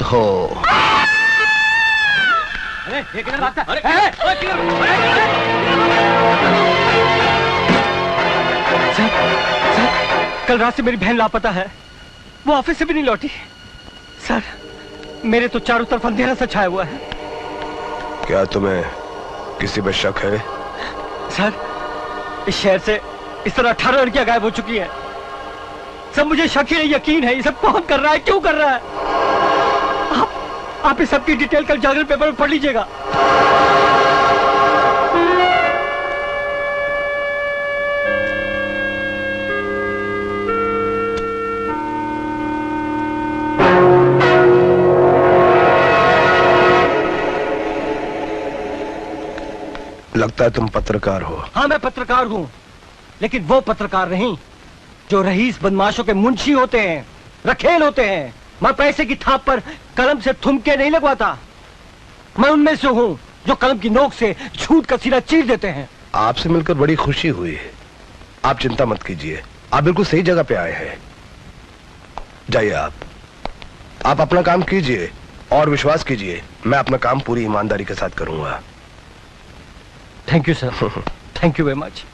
हो। अरे ये किधर भागता? अरे सर, कल रात से मेरी बहन लापता है। वो ऑफिस से भी नहीं लौटी। सर, मेरे तो चारों तरफ अंधेरा सा छाया हुआ है। क्या तुम्हें किसी पर शक है? सर, इस शहर से इस तरह 18 लड़कियां गायब हो चुकी हैं। सब मुझे शक ही नहीं, यकीन है। ये सब कौन कर रहा है, क्यों कर रहा है? आप इस सब की डिटेल कल जागरण पेपर में पढ़ लीजिएगा। लगता है तुम पत्रकार हो। हाँ, मैं पत्रकार हूँ, लेकिन वो पत्रकार नहीं जो रईस बदमाशों के मुंशी होते हैं, रखेल होते हैं। मैं पैसे की थाप पर कलम से थुमके नहीं लगवाता। मैं उनमें से हूँ जो कलम की नोक से झूठ का सिरा चीर देते हैं। आपसे मिलकर बड़ी खुशी हुई। आप चिंता मत कीजिए, आप बिल्कुल सही जगह पे आए हैं। जाइए, आप अपना काम कीजिए और विश्वास कीजिए, मैं अपना काम पूरी ईमानदारी के साथ करूंगा। Thank you sir, thank you very much.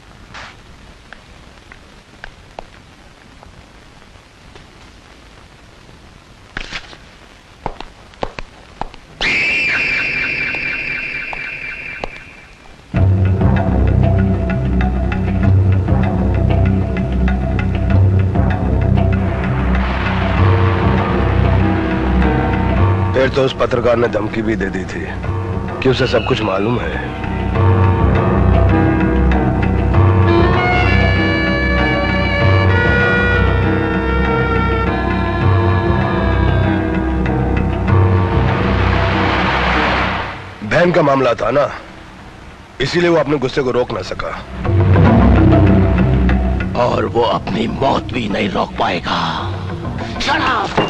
फिर तो उस पत्रकार ने धमकी भी दे दी थी कि उसे सब कुछ मालूम है। बहन का मामला था ना, इसीलिए वो अपने गुस्से को रोक ना सका। और वो अपनी मौत भी नहीं रोक पाएगा। Shut up!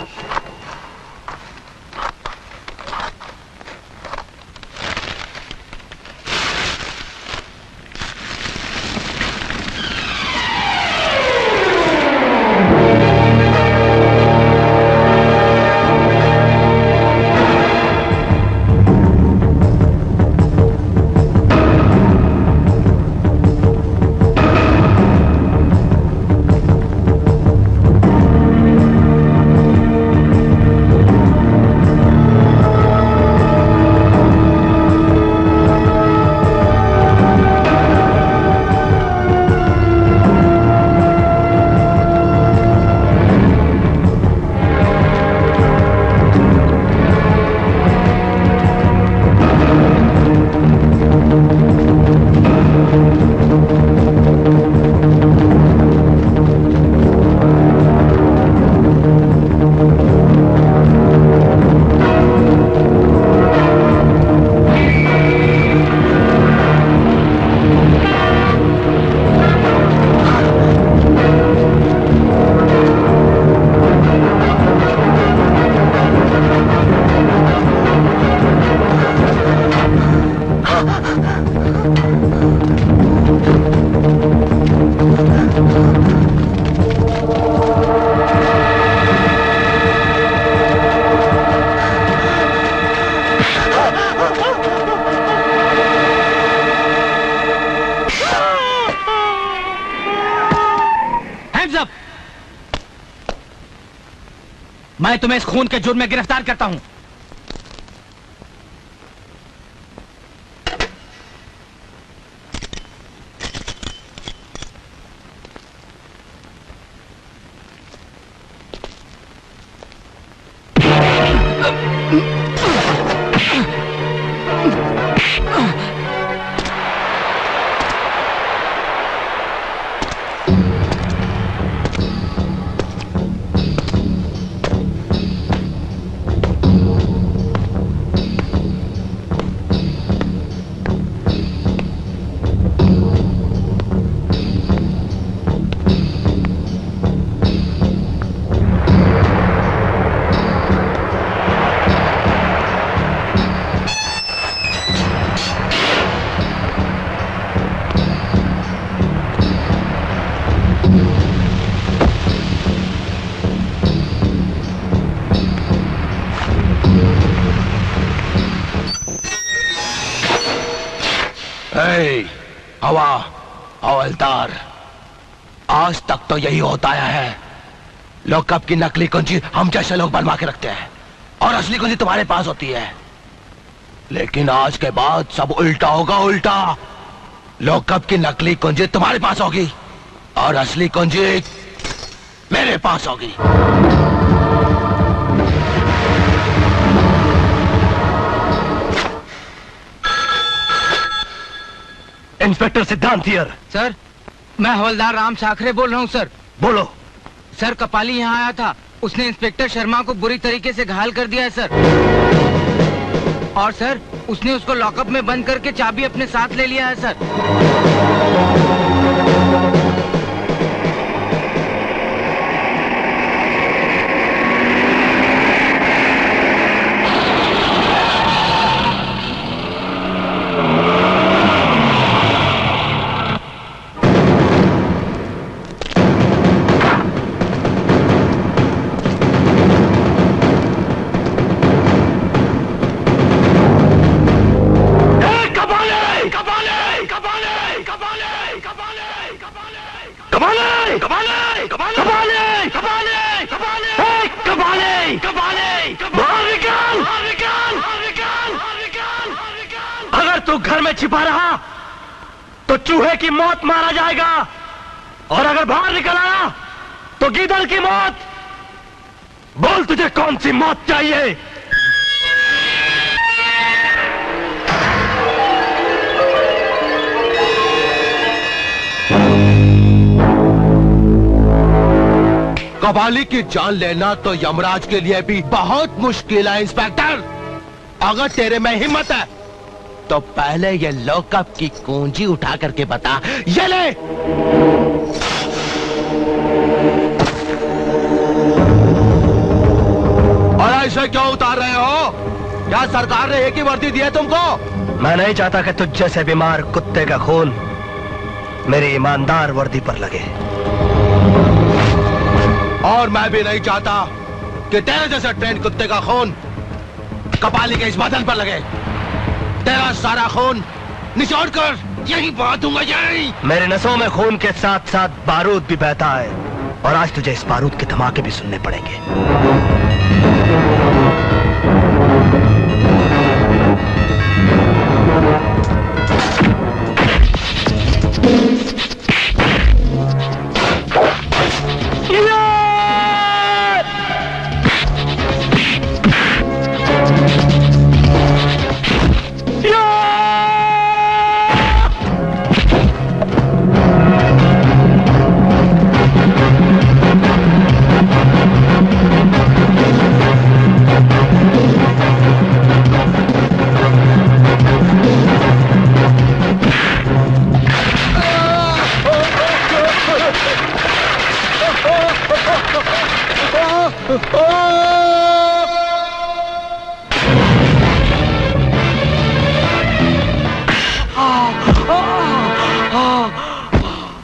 मैं तुम्हें इस खून के जुर्म में गिरफ्तार करता हूं। हवा हवलदार, आज तक तो यही होता आया है। लॉकअप की नकली कुंजी हम जैसे लोग बनवा के रखते हैं और असली कुंजी तुम्हारे पास होती है। लेकिन आज के बाद सब उल्टा होगा, उल्टा। लॉकअप की नकली कुंजी तुम्हारे पास होगी और असली कुंजी मेरे पास होगी। इंस्पेक्टर सिद्धांत हियर। सर, मैं हवलदार राम साखरे बोल रहा हूँ सर। बोलो। सर, कपाली यहाँ आया था, उसने इंस्पेक्टर शर्मा को बुरी तरीके से घायल कर दिया है सर। और सर, उसने उसको लॉकअप में बंद करके चाबी अपने साथ ले लिया है सर। अगर तू घर में छिपा रहा तो चूहे की मौत मारा जाएगा, और अगर बाहर निकल आया तो गीदड़ की मौत। बोल, तुझे कौन सी मौत चाहिए? कबाली की जान लेना तो यमराज के लिए भी बहुत मुश्किल है इंस्पेक्टर। अगर तेरे में हिम्मत है तो पहले ये लॉकअप की कुंजी उठा करके बता। ये ले। और ऐसे क्यों उतार रहे हो? क्या सरकार ने एक ही वर्दी दी है तुमको? मैं नहीं चाहता कि तुझ जैसे बीमार कुत्ते का खून मेरी ईमानदार वर्दी पर लगे। और मैं भी नहीं चाहता कि तेरे जैसे ट्रेंड कुत्ते का खून कपाली के इस बदन पर लगे। तेरा सारा खून निचोड़ कर यही बहा दूंगा, यही। मेरे नसों में खून के साथ साथ बारूद भी बहता है, और आज तुझे इस बारूद के धमाके भी सुनने पड़ेंगे।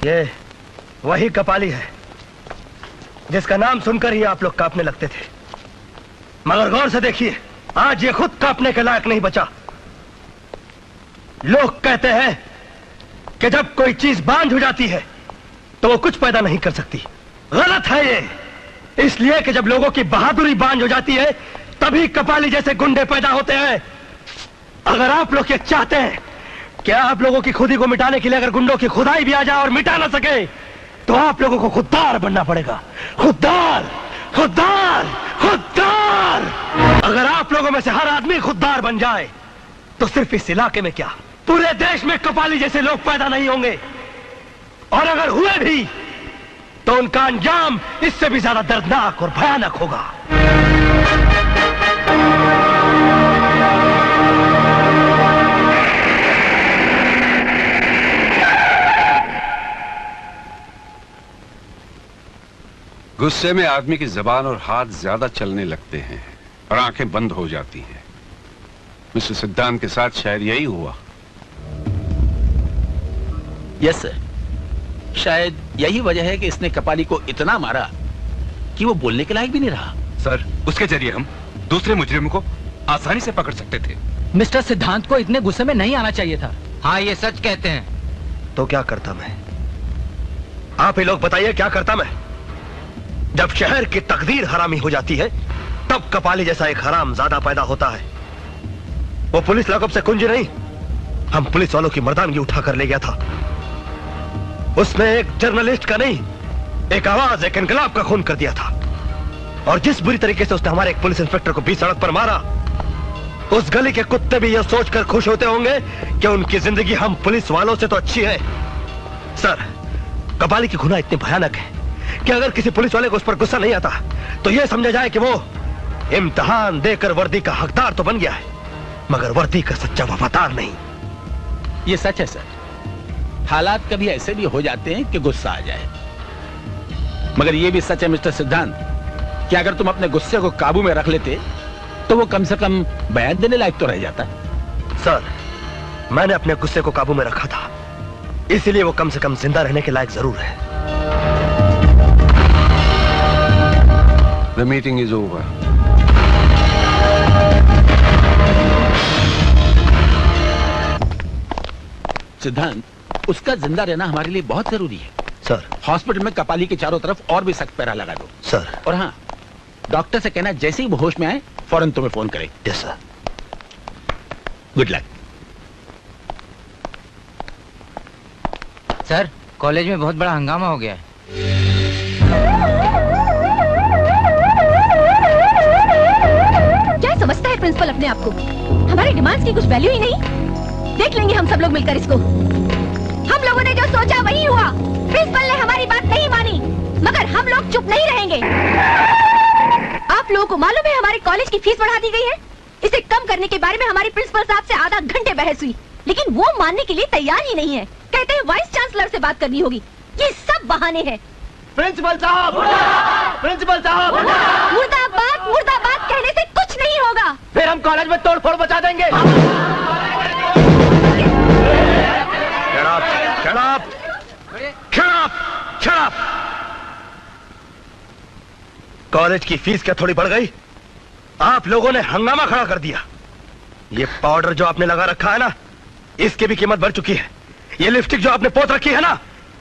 ये वही कपाली है जिसका नाम सुनकर ही आप लोग कांपने लगते थे, मगर गौर से देखिए, आज ये खुद कांपने के लायक नहीं बचा। लोग कहते हैं कि जब कोई चीज बांझ हो जाती है तो वो कुछ पैदा नहीं कर सकती। गलत है ये, इसलिए कि जब लोगों की बहादुरी बांझ हो जाती है तभी कपाली जैसे गुंडे पैदा होते हैं। अगर आप लोग ये चाहते हैं कि आप लोगों की खुदी को मिटाने के लिए अगर गुंडों की खुदाई भी आ जाए और मिटा ना सके, तो आप लोगों को खुददार बनना पड़ेगा। खुददार, खुददार, खुददार। अगर आप लोगों में से हर आदमी खुददार बन जाए तो सिर्फ इस इलाके में क्या, पूरे देश में कपाली जैसे लोग पैदा नहीं होंगे, और अगर हुए भी तो उनका अंजाम इससे भी ज्यादा दर्दनाक और भयानक होगा। गुस्से में आदमी की जबान और हाथ ज्यादा चलने लगते हैं और आंखें बंद हो जाती हैं। मिस्टर सिद्धांत के साथ शायद यही हुआ। यस सर, शायद यही वजह है कि इसने कपाली को इतना मारा कि वो बोलने के लायक भी नहीं रहा। सर, उसके जरिए हम दूसरे मुजरिमों को आसानी से पकड़ सकते थे। मिस्टर सिद्धांत को इतने गुस्से में नहीं आना चाहिए था। हाँ, ये सच कहते हैं। तो क्या करता मैं? आप ही लोग बताइए, क्या करता मैं? जब शहर की तकदीर हरामी हो जाती है, तब कपाली जैसा एक हराम ज्यादा पैदा होता है। वो पुलिस लॉकअप से कुंजी नहीं, हम पुलिस वालों की मर्दानगी उठा कर ले गया था। उसने एक जर्नलिस्ट का नहीं, एक आवाज, एक इनकलाब का खून कर दिया था। और जिस बुरी तरीके से उसने हमारे एक पुलिस इंस्पेक्टर को बीच सड़क पर मारा, उस गली के कुत्ते भी यह सोचकर खुश होते होंगे कि उनकी जिंदगी हम पुलिस वालों से तो अच्छी है। सर, कपाली की गुनाह इतनी भयानक है कि अगर किसी पुलिस वाले को उस पर गुस्सा नहीं आता तो यह समझा जाए कि वो इम्तिहान देकर वर्दी का हकदार तो बन गया है, मगर वर्दी का सच्चा वफादार नहीं। ये सच है सर, हालात कभी ऐसे भी हो जाते हैं कि गुस्सा आ जाए, मगर ये भी सच है मिस्टर सिद्धांत कि अगर तुम अपने गुस्से को काबू में रख लेते तो वो कम से कम बयान देने लायक तो रह जाता। सर, मैंने अपने गुस्से को काबू में रखा था, इसीलिए वो कम से कम जिंदा रहने के लायक जरूर है। The meeting is over. सिद्धांत, उसका जिंदा रहना हमारे लिए बहुत जरूरी है। सर। हॉस्पिटल में कपाली के चारों तरफ और भी सख्त पहरा लगा दो। सर। और हाँ, डॉक्टर से कहना जैसे ही वो होश में आए फौरन तुम्हें फोन करे। Yes sir. Good luck. Sir, college में बहुत बड़ा हंगामा हो गया है। क्या समझता है प्रिंसिपल अपने आप को? हमारी डिमांड्स की कुछ वैल्यू ही नहीं। देख लेंगे हम सब लोग मिलकर इसको। हम लोगों ने जो सोचा वही हुआ। प्रिंसिपल ने हमारी बात नहीं मानी, मगर हम लोग चुप नहीं रहेंगे। आप लोगों को मालूम है हमारे कॉलेज की फीस बढ़ा दी गई है। इसे कम करने के बारे में हमारी प्रिंसिपल साहब से आधा घंटे बहस हुई, लेकिन वो मानने के लिए तैयार ही नहीं है। कहते हैं वाइस चांसलर से बात करनी होगी। ये सब बहाने हैं। प्रिंसिपल साहब, प्रिंसिपल साहब, मुर्दाबाद मुर्दाबाद कहने से कुछ नहीं होगा। फिर हम कॉलेज में तोड़फोड़ मचा देंगे। कॉलेज की फीस क्या थोड़ी बढ़ गई? आप लोगों ने हंगामा खड़ा कर दिया। ये पाउडर जो आपने लगा रखा है ना, इसकी भी कीमत बढ़ चुकी है। ये लिपस्टिक जो आपने पोत रखी है ना,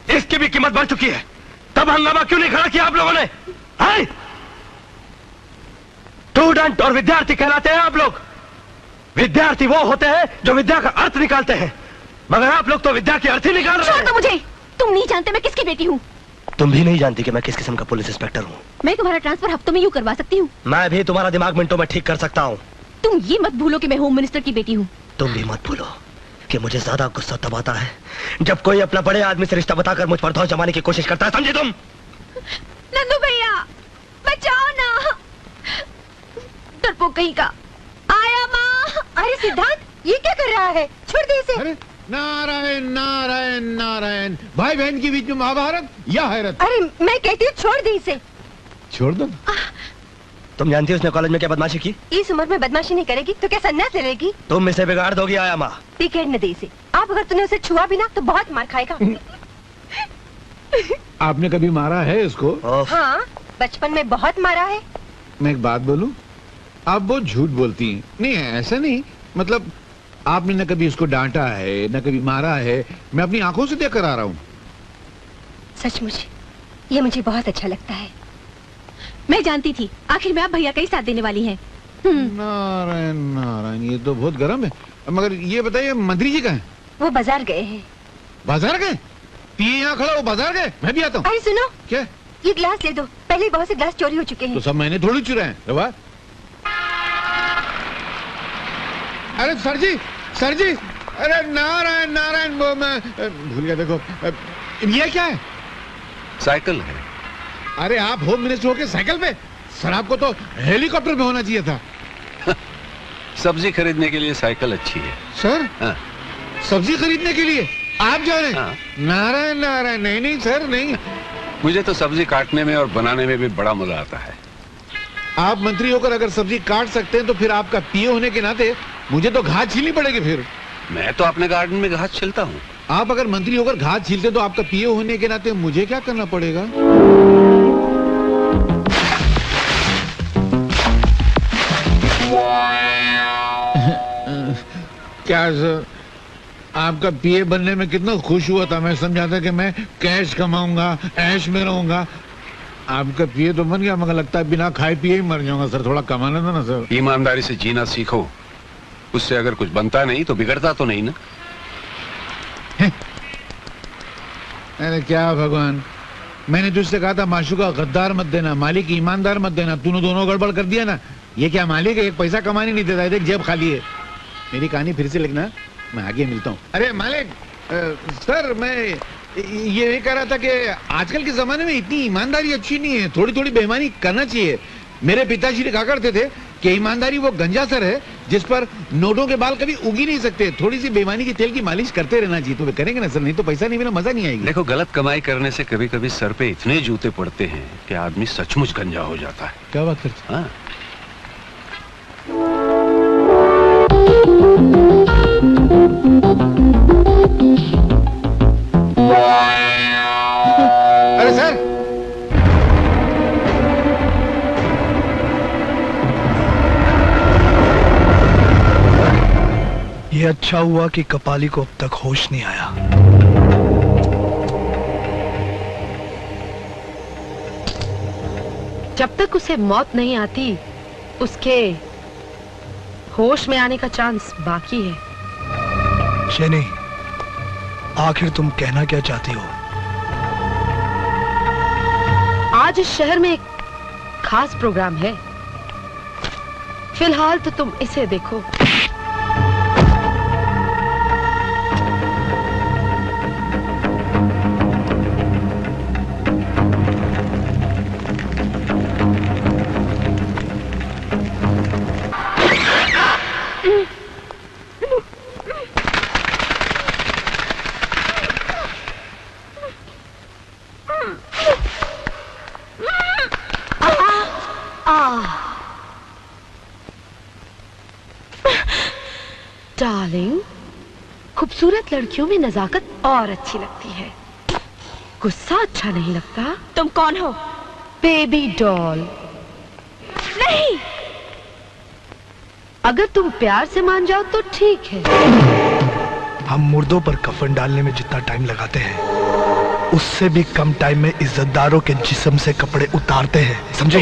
इसकी भी कीमत बढ़ चुकी है। तब हंगामा क्यों नहीं खड़ा किया आप लोगों ने? स्टूडेंट और विद्यार्थी कहलाते हैं आप लोग। विद्यार्थी वो होते हैं जो विद्या का अर्थ निकालते हैं, मगर आप लोग तो विद्या की अर्थ ही निकाल रहे हैं। छोड़ दो मुझे। तुम नहीं जानते मैं किसकी बेटी हूँ। तुम भी नहीं जानती कि मैं किस किस्म का पुलिस इंस्पेक्टर हूँ। मैं तुम्हारा ट्रांसफर हफ्तों में यूं करवा सकती हूँ। मैं भी तुम्हारा दिमाग मिनटों में ठीक कर सकता हूँ। तुम ये मत भूलो कि मैं होम मिनिस्टर की बेटी हूँ। तुम भी मत भूलो कि मुझे ज्यादा गुस्सा तब आता है जब कोई अपना बड़े आदमी से रिश्ता बताकर मुझ पर धौंस जमाने की कोशिश करता है, समझे तुम? नंदू भैया, बचाओ ना। डरपोक कहीं का। आया माँ। अरे सिद्धांत, ये क्या कर रहा है? छोड़ दे इसे। अरे नारायण नारायण नारायण, भाई बहन के बीच में महाभारत या हैरत। अरे मैं कहती हूँ छोड़ दे इसे। छोड़ दो। तुम जानती हो उसने कॉलेज में क्या बदमाशी की? इस उम्र में बदमाशी नहीं करेगी तो क्या सन्यास ले लेगी? तुम इसे बिगाड़ दोगी आया माँ। टिकट न दे इसे। आप अगर तूने उसे छुआ भी ना तो बहुत मार खाएगा। आपने कभी मारा है इसको? हाँ, बचपन में बहुत मारा है। मैं एक बात बोलूं, आप बहुत झूठ बोलती हैं। नहीं ऐसा नहीं, मतलब आपने न कभी उसको डांटा है न कभी मारा है। मैं अपनी आंखों से देख कर आ रहा हूँ। सचमुच ये मुझे बहुत अच्छा लगता है। मैं जानती थी आखिर में आप भैया का ही साथ देने वाली हैं। नारायण नारायण, ये तो बहुत गर्म है। मगर ये बताइए मंत्री जी कहाँ हैं? वो बाजार गए हैं। बाजार गए? पिए यहाँ खड़ा, वो बाजार गए? मैं भी आता हूँ। अरे सुनो, क्या? ये गिलास ले दो। पहले बहुत से गिलास चोरी हो चुके हैं। तो सब मैंने थोड़ी चुराए हैं। रवा? अरे सर जी, सर जी, अरे नारायण नारायण, वो मैं भूल गया। देखो ये क्या है? साइकिल है। अरे आप होम मिनिस्टर होके साइकिल पे? सर आपको तो हेलीकॉप्टर में होना चाहिए था। सब्जी खरीदने के लिए साइकिल अच्छी है। सर? हाँ। सब्जी खरीदने के लिए आप जा रहे हैं? हाँ। नारायण नारायण, नहीं नहीं सर नहीं। मुझे तो सब्जी काटने में और बनाने में भी बड़ा मजा आता है। आप मंत्री होकर अगर सब्जी काट सकते हैं तो फिर आपका पीए होने के नाते मुझे तो घास छीलनी पड़ेगी। फिर मैं तो अपने गार्डन में घास छिलता हूँ। आप अगर मंत्री होकर घास छीलते तो आपका पीए होने के नाते मुझे क्या करना पड़ेगा? क्या सर, आपका पीए बनने में कितना खुश हुआ था। मैं समझा था कि मैं कैश कमाऊंगा, ऐश में रहूंगा। आपका पीए तो बन गया, मगर लगता है बिना खाए पिए ही मर जाऊंगा सर। थोड़ा कमाना था ना सर। ईमानदारी से जीना सीखो, उससे अगर कुछ बनता नहीं तो बिगड़ता तो नहीं ना। अरे क्या भगवान, मैंने तुझसे कहा था माशूका गद्दार मत देना, मालिक ईमानदार मत देना। तूने दोनों गड़बड़ कर दिया ना। ये क्या मालिक है, एक पैसा कमाने नहीं देता है, देख जेब खाली है। मेरी कहानी फिर से लिखना, मैं आगे मिलता हूँ। अरे मालिक सर, मैं ये कह रहा था कि आजकल के जमाने में इतनी ईमानदारी अच्छी नहीं है, थोड़ी थोड़ी बेईमानी करना चाहिए। मेरे पिताजी ने कहा करते थे कि ईमानदारी वो गंजा सर है जिस पर नोटों के बाल कभी उग ही नहीं सकते। थोड़ी सी बेईमानी के तेल की मालिश करते रहना चाहिए। तो वे करेंगे ना सर, नहीं तो पैसा नहीं मिला, मजा नहीं आएगी। देखो, गलत कमाई करने से कभी कभी सर पे इतने जूते पड़ते हैं कि आदमी सचमुच गंजा हो जाता है। क्या बात करते? हाँ। अरे सर, ये अच्छा हुआ कि कपाली को अब तक होश नहीं आया। जब तक उसे मौत नहीं आती, उसके होश में आने का चांस बाकी है। शैनी, आखिर तुम कहना क्या चाहती हो? आज इस शहर में एक खास प्रोग्राम है। फिलहाल तो तुम इसे देखो। डार्लिंग, खूबसूरत लड़कियों में नजाकत और अच्छी लगती है, गुस्सा अच्छा नहीं लगता। तुम कौन हो? Baby doll. नहीं, अगर तुम प्यार से मान जाओ तो ठीक है। हम मुर्दों पर कफन डालने में जितना टाइम लगाते हैं, उससे भी कम टाइम में इज्जतदारों के जिस्म से कपड़े उतारते हैं, समझे?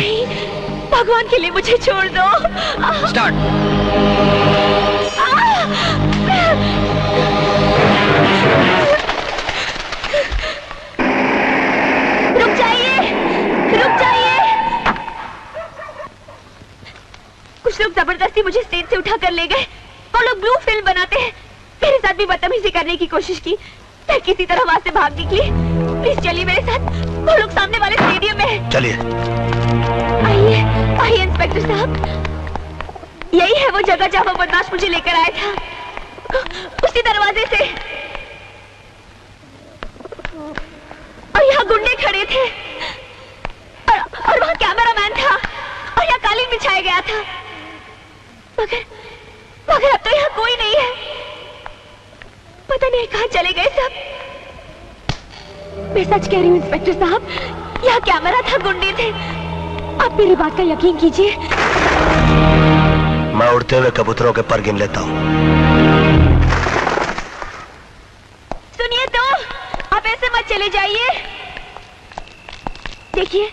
भगवान के लिए मुझे छोड़ दो। स्टार्ट। रुक जाइए, रुक जाइए। कुछ लोग जबरदस्ती मुझे स्टेज से उठा कर ले गए। वो लोग ब्लू फिल्म बनाते हैं। मेरे साथ भी बदतमीजी करने की कोशिश की। मैं किसी तरह वहां से भाग निकली। प्लीज चलिए मेरे साथ, वो लोग सामने वाले स्टेडियम में हैं। चलिए। आइए, आइए इंस्पेक्टर साहब, यही है वो जगह जहां वो बदमाश मुझे लेकर आया था, उसी दरवाजे से। और यहाँ गुंडे खड़े थे, और वहाँ कैमरामैन था, और यहाँ कालीन बिछाया गया था। मगर अब तो यहाँ कोई नहीं है। पता नहीं कहाँ चले गए सब। मैं सच कह रही हूँ इंस्पेक्टर साहब, यहाँ कैमरा था, गुंडे थे। आप मेरी बात का यकीन कीजिए। मैं उड़ते हुए कबूतरों के पर गिन लेता हूँ। सुनिए तो, आप ऐसे मत चले जाइए। देखिए,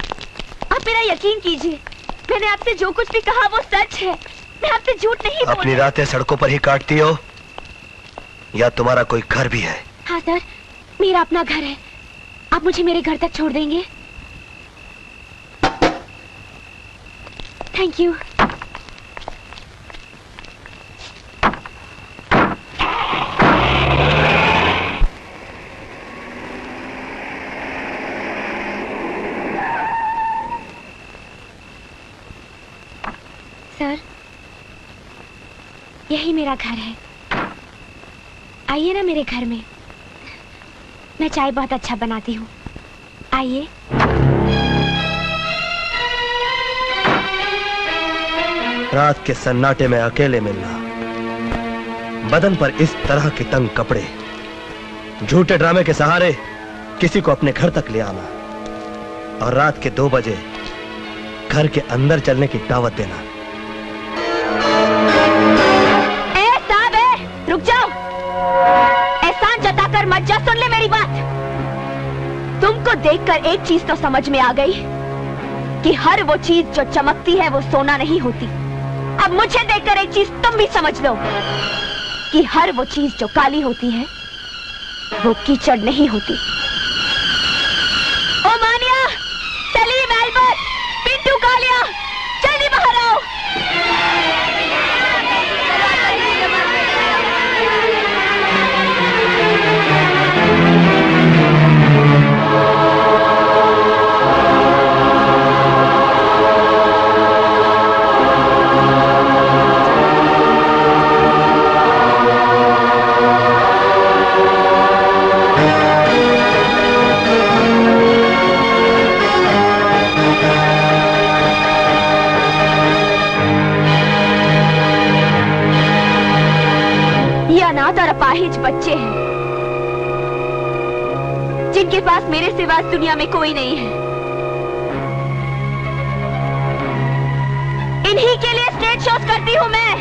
आप मेरा यकीन कीजिए। मैंने आपसे जो कुछ भी कहा वो सच है। मैं आपसे झूठ नहीं बोल। अपनी रातें सड़कों पर ही काटती हो या तुम्हारा कोई घर भी है? हाँ सर, मेरा अपना घर है। आप मुझे मेरे घर तक छोड़ देंगे? Thank you. सर, यही मेरा घर है। आइए ना मेरे घर में। मैं चाय बहुत अच्छा बनाती हूँ, आइए। रात के सन्नाटे में अकेले मिलना, बदन पर इस तरह के तंग कपड़े, झूठे ड्रामे के सहारे किसी को अपने घर तक ले आना, और रात के 2 बजे घर के अंदर चलने की दावत देना। साहब, रुक जाओ। देखकर एक चीज तो समझ में आ गई कि हर वो चीज जो चमकती है वो सोना नहीं होती। अब मुझे देखकर एक चीज तुम भी समझ लो कि हर वो चीज जो काली होती है वो कीचड़ नहीं होती। ओ मानिया, सलीम, एल्बर्ट, पिंटू, कालिया, जल्दी बाहर आओ। और अपाहिज बच्चे हैं जिनके पास मेरे सिवा इस दुनिया में कोई नहीं है। इन्हीं के लिए स्टेज शोज करती हूँ मैं।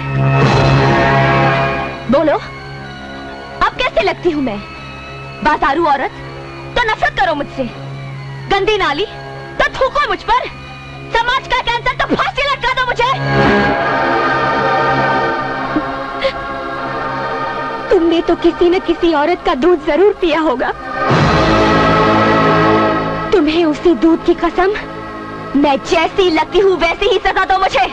बोलो, अब कैसे लगती हूँ मैं? बाजारू औरत तो नफरत करो मुझसे, गंदी नाली तो थूको मुझ पर, समाज का कैंसर तो फांसी लटका दो मुझे। तुमने तो किसी न किसी औरत का दूध जरूर पिया होगा। तुम्हें उसी दूध की कसम, मैं जैसी लगती हूँ वैसी ही सजा दो मुझे।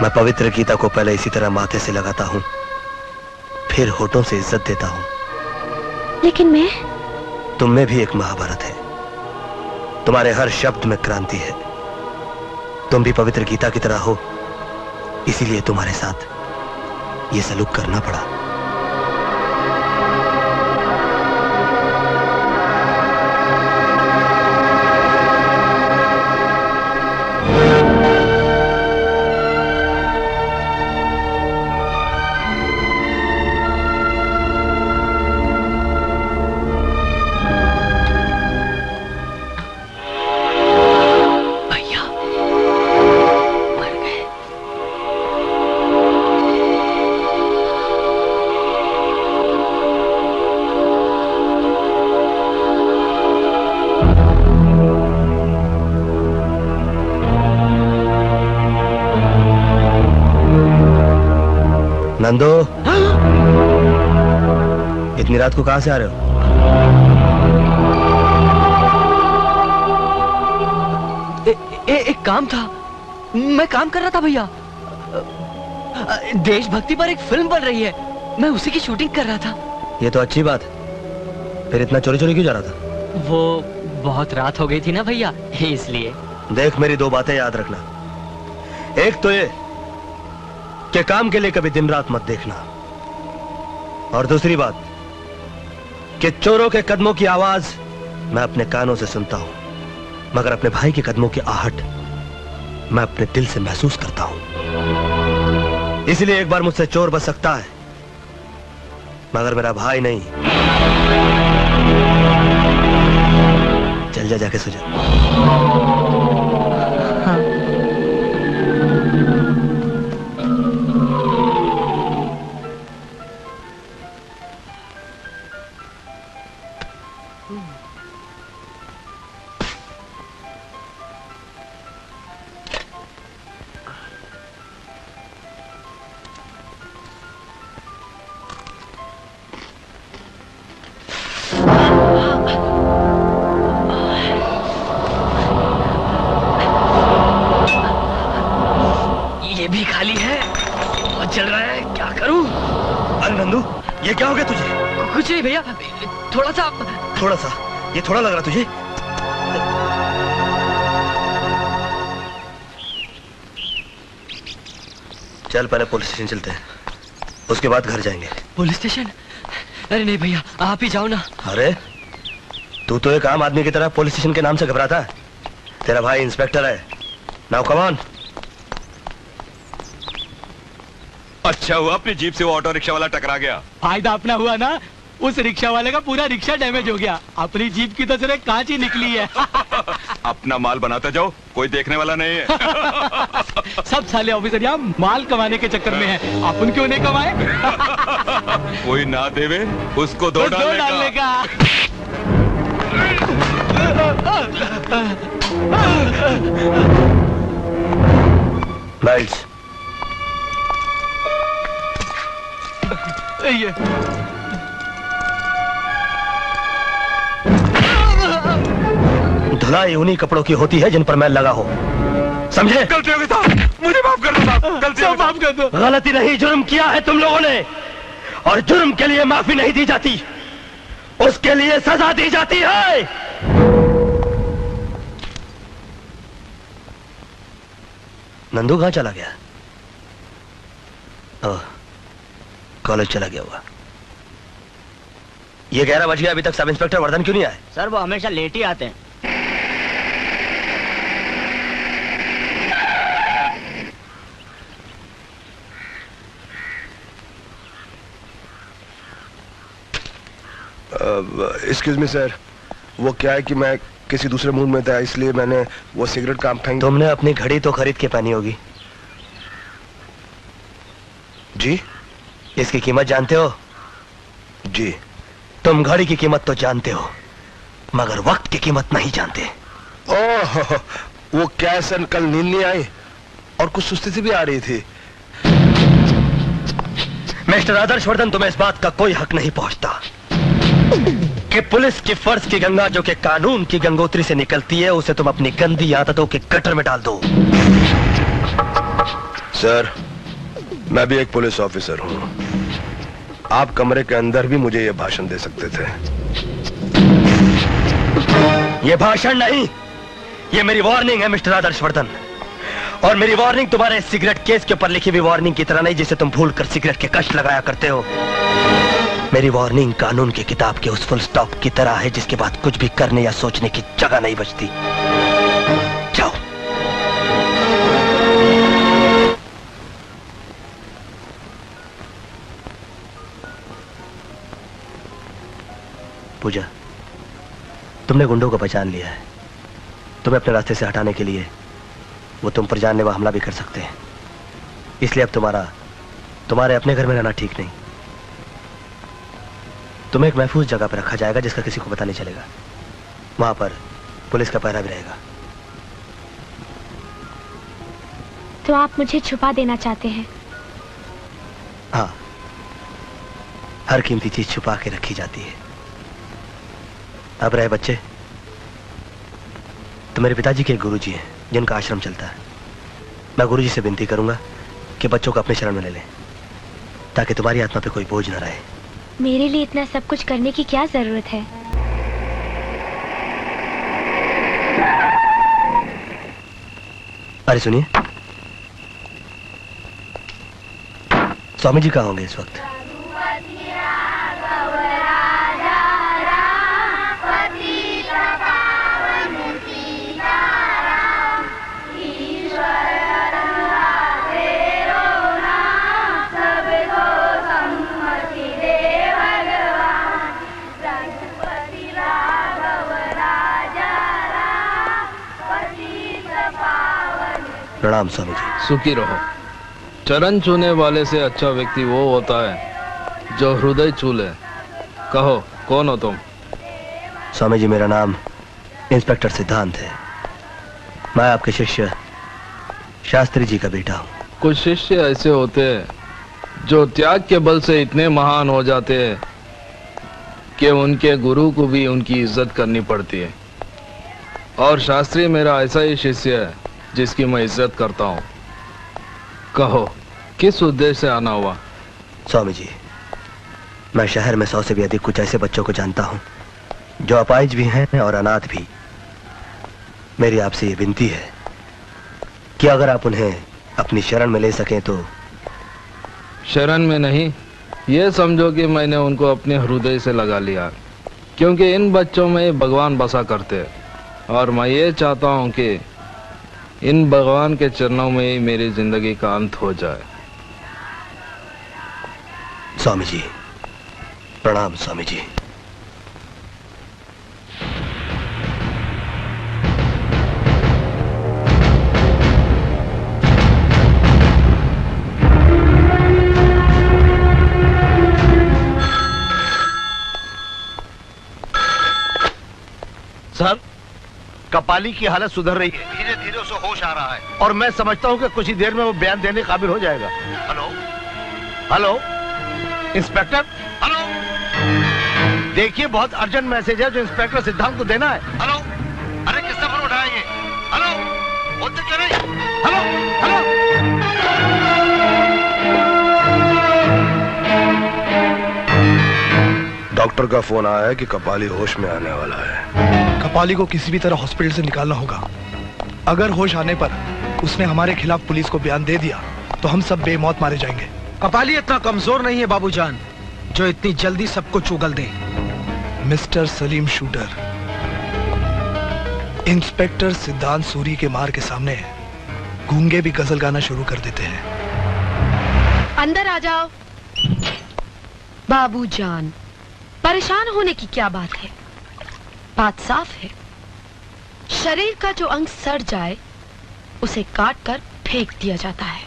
मैं पवित्र गीता को पहले इसी तरह माथे से लगाता हूँ, फिर होठों से इज्जत देता हूँ। लेकिन मैं, तुम में भी एक महाभारत है, तुम्हारे हर शब्द में क्रांति है। तुम भी पवित्र गीता की तरह हो, इसीलिए तुम्हारे साथ ये सलूक करना पड़ा। नंदो, इतनी रात को कहां से आ रहे हो? एक काम था, मैं काम कर रहा था भैया। देशभक्ति पर एक फिल्म बन रही है, मैं उसी की शूटिंग कर रहा था। ये तो अच्छी बात है, फिर इतना चोरी चोरी क्यों जा रहा था? वो बहुत रात हो गई थी ना भैया, इसलिए। देख, मेरी दो बातें याद रखना। एक तो ये कि काम के लिए कभी दिन रात मत देखना, और दूसरी बात कि चोरों के कदमों की आवाज मैं अपने कानों से सुनता हूं, मगर अपने भाई के कदमों की आहट मैं अपने दिल से महसूस करता हूं। इसलिए एक बार मुझसे चोर बच सकता है, मगर मेरा भाई नहीं। चल जा, जाके सो जा। भी खाली है और चल रहा है, क्या करूं? अरे नंदू, ये क्या हो गया तुझे? कुछ नहीं भैया, थोड़ा सा। ये थोड़ा लग रहा तुझे? चल पहले पुलिस स्टेशन चलते हैं। उसके बाद घर जाएंगे। Police station? अरे नहीं भैया, आप ही जाओ ना। अरे तू तो एक आम आदमी की तरह पुलिस स्टेशन के नाम से घबराता है। तेरा भाई इंस्पेक्टर है। Now come on. अच्छा हुआ अपनी जीप से वो ऑटो रिक्शा वाला टकरा गया। फायदा अपना हुआ ना, उस रिक्शा वाले का पूरा रिक्शा डैमेज हो गया। अपनी जीप की तो सिर्फ कांच ही निकली है। अपना माल बनाते जाओ, कोई देखने वाला नहीं है। सब साले ऑफिसर यहाँ माल कमाने के चक्कर में है, अपन क्यों नहीं कमाए? कोई ना देवे उसको दो डालने का। लाइट्स। ये धुलाई उन्हीं कपड़ों की होती है जिन पर मैं लगा हो, समझे? गलती हो गई साहब, मुझे माफ कर दो साहब, गलती हो गई। माफ कर दो। गलती नहीं, जुर्म किया है तुम लोगों ने, और जुर्म के लिए माफी नहीं दी जाती, उसके लिए सजा दी जाती है। नंदू कहां चला गया? ओह, कॉलेज चला गया हुआ। ये 11 बज गया, अभी तक सब इंस्पेक्टर वर्धन क्यों नहीं आए? सर वो हमेशा लेट ही आते हैं। एक्सक्यूज मी सर, वो क्या है कि मैं किसी दूसरे मूड में था, इसलिए मैंने वो सिगरेट काम फेंक। तुमने अपनी घड़ी तो खरीद के पहनी होगी। जी? इसकी कीमत जानते हो? जी। तुम घड़ी की कीमत तो जानते हो, मगर वक्त की कीमत नहीं जानते। ओह, वो क्या सर, कल नींद नहीं आई और कुछ सुस्ती सी भी आ रही थी। मिस्टर आदर्शवर्धन, तुम्हें इस बात का कोई हक नहीं पहुंचता कि पुलिस की फर्ज की गंगा जो कि कानून की गंगोत्री से निकलती है, उसे तुम अपनी गंदी आदतों के गटर में डाल दो। सर, मैं भी एक पुलिस ऑफिसर हूं। आप कमरे के अंदर भी मुझे यह भाषण दे सकते थे। यह भाषण नहीं, यह मेरी वार्निंग है मिस्टर आदर्शवर्धन। और मेरी वार्निंग तुम्हारे सिगरेट केस के ऊपर लिखी हुई वार्निंग की तरह नहीं, जिसे तुम भूलकर सिगरेट के कष्ट लगाया करते हो। मेरी वार्निंग कानून की किताब के उस फुल स्टॉप की तरह है, जिसके बाद कुछ भी करने या सोचने की जगह नहीं बचती। जाओ। पूजा, तुमने गुंडों को पहचान लिया है। तुम्हें अपने रास्ते से हटाने के लिए वो तुम पर जानलेवा हमला भी कर सकते हैं, इसलिए अब तुम्हारे अपने घर में रहना ठीक नहीं। तुम्हें एक महफूज जगह पर रखा जाएगा जिसका किसी को पता नहीं चलेगा। वहां पर पुलिस का पहरा भी रहेगा। तो आप मुझे छुपा देना चाहते हैं? हाँ, हर कीमती चीज छुपा के रखी जाती है। अब रहे बच्चे, तो मेरे पिताजी के एक गुरुजी हैं जिनका आश्रम चलता है। मैं गुरुजी से विनती करूंगा कि बच्चों को अपने शरण में ले लें, ताकि तुम्हारी आत्मा पे कोई बोझ न रहे। मेरे लिए इतना सब कुछ करने की क्या जरूरत है? अरे सुनिए, स्वामी जी कहाँ होंगे इस वक्त? प्रणाम स्वामी जी। सुखी रहो। चरण छूने वाले से अच्छा व्यक्ति वो होता है जो हृदय छू ले। कहो, कौन हो तुम? स्वामी जी, मेरा नाम इंस्पेक्टर सिद्धांत है। मैं आपके शिष्य शास्त्री जी का बेटा हूँ। कुछ शिष्य ऐसे होते हैं जो त्याग के बल से इतने महान हो जाते हैं कि उनके गुरु को भी उनकी इज्जत करनी पड़ती है। और शास्त्री मेरा ऐसा ही शिष्य है जिसकी मैं इज्जत करता हूँ। कहो, किस उद्देश्य से आना हुआ? स्वामी जी, मैं शहर में 100 से भी अधिक कुछ ऐसे बच्चों को जानता हूँ जो अपाहिज भी हैं और अनाथ भी। मेरी आपसे ये विनती है कि अगर आप उन्हें अपनी शरण में ले सकें तो शरण में नहीं, ये समझो कि मैंने उनको अपने हृदय से लगा लिया, क्योंकि इन बच्चों में भगवान बसा करते हैं और मैं ये चाहता हूँ कि इन भगवान के चरणों में ही मेरी जिंदगी का अंत हो जाए। स्वामी जी प्रणाम। स्वामी जी सर, कपाली की हालत सुधर रही है, धीरे धीरे उसे होश आ रहा है और मैं समझता हूँ कि कुछ ही देर में वो बयान देने काबिल हो जाएगा। हेलो हेलो इंस्पेक्टर, हेलो, देखिए बहुत अर्जेंट मैसेज है जो इंस्पेक्टर सिद्धांत को देना है। हेलो, अरे किसने फोन उठाया ये? हेलो, बोलते क्यों नहीं? Hello hello. डॉक्टर का फोन आया है कि कपाली होश में आने वाला है। कपाली को किसी भी तरह हॉस्पिटल से निकालना होगा। अगर होश आने पर उसने हमारे खिलाफ पुलिस को बयान दे दिया तो हम सब बेमौत मारे जाएंगे। कपाली इतना कमजोर नहीं है बाबूजान जो इतनी जल्दी सबको उगल दे। मिस्टर सलीम शूटर, इंस्पेक्टर सिद्धांत सूरी के मार के सामने गूंगे भी गजल गाना शुरू कर देते हैं। अंदर आ जाओ। बाबूजान, परेशान होने की क्या बात है? बात साफ है, शरीर का जो अंग सड़ जाए उसे काट कर फेंक दिया जाता है।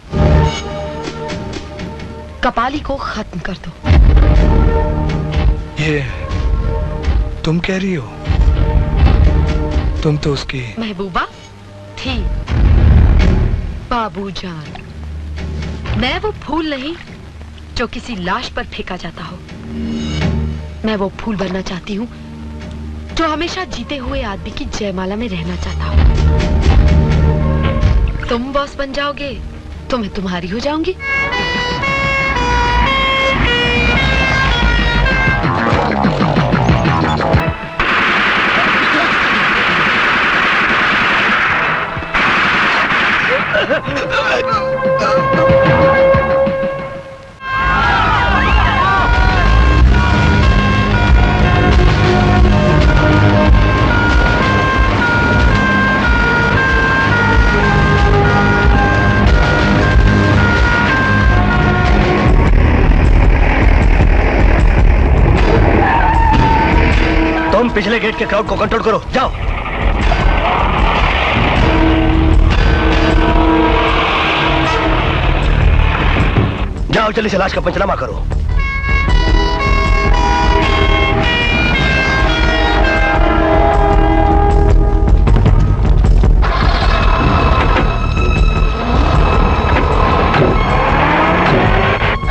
कपाली को खत्म कर दो। ये तुम कह रही हो? तुम तो उसकी महबूबा थी। बाबूजान, मैं वो फूल नहीं जो किसी लाश पर फेंका जाता हो। मैं वो फूल बनना चाहती हूँ जो हमेशा जीते हुए आदमी की जयमाला में रहना चाहता हूँ। तुम बॉस बन जाओगे तो मैं तुम्हारी हो जाऊंगी। पिछले गेट के क्राउड को कंट्रोल करो, जाओ। जाओ जल्दी से लाश का पंचनामा करो।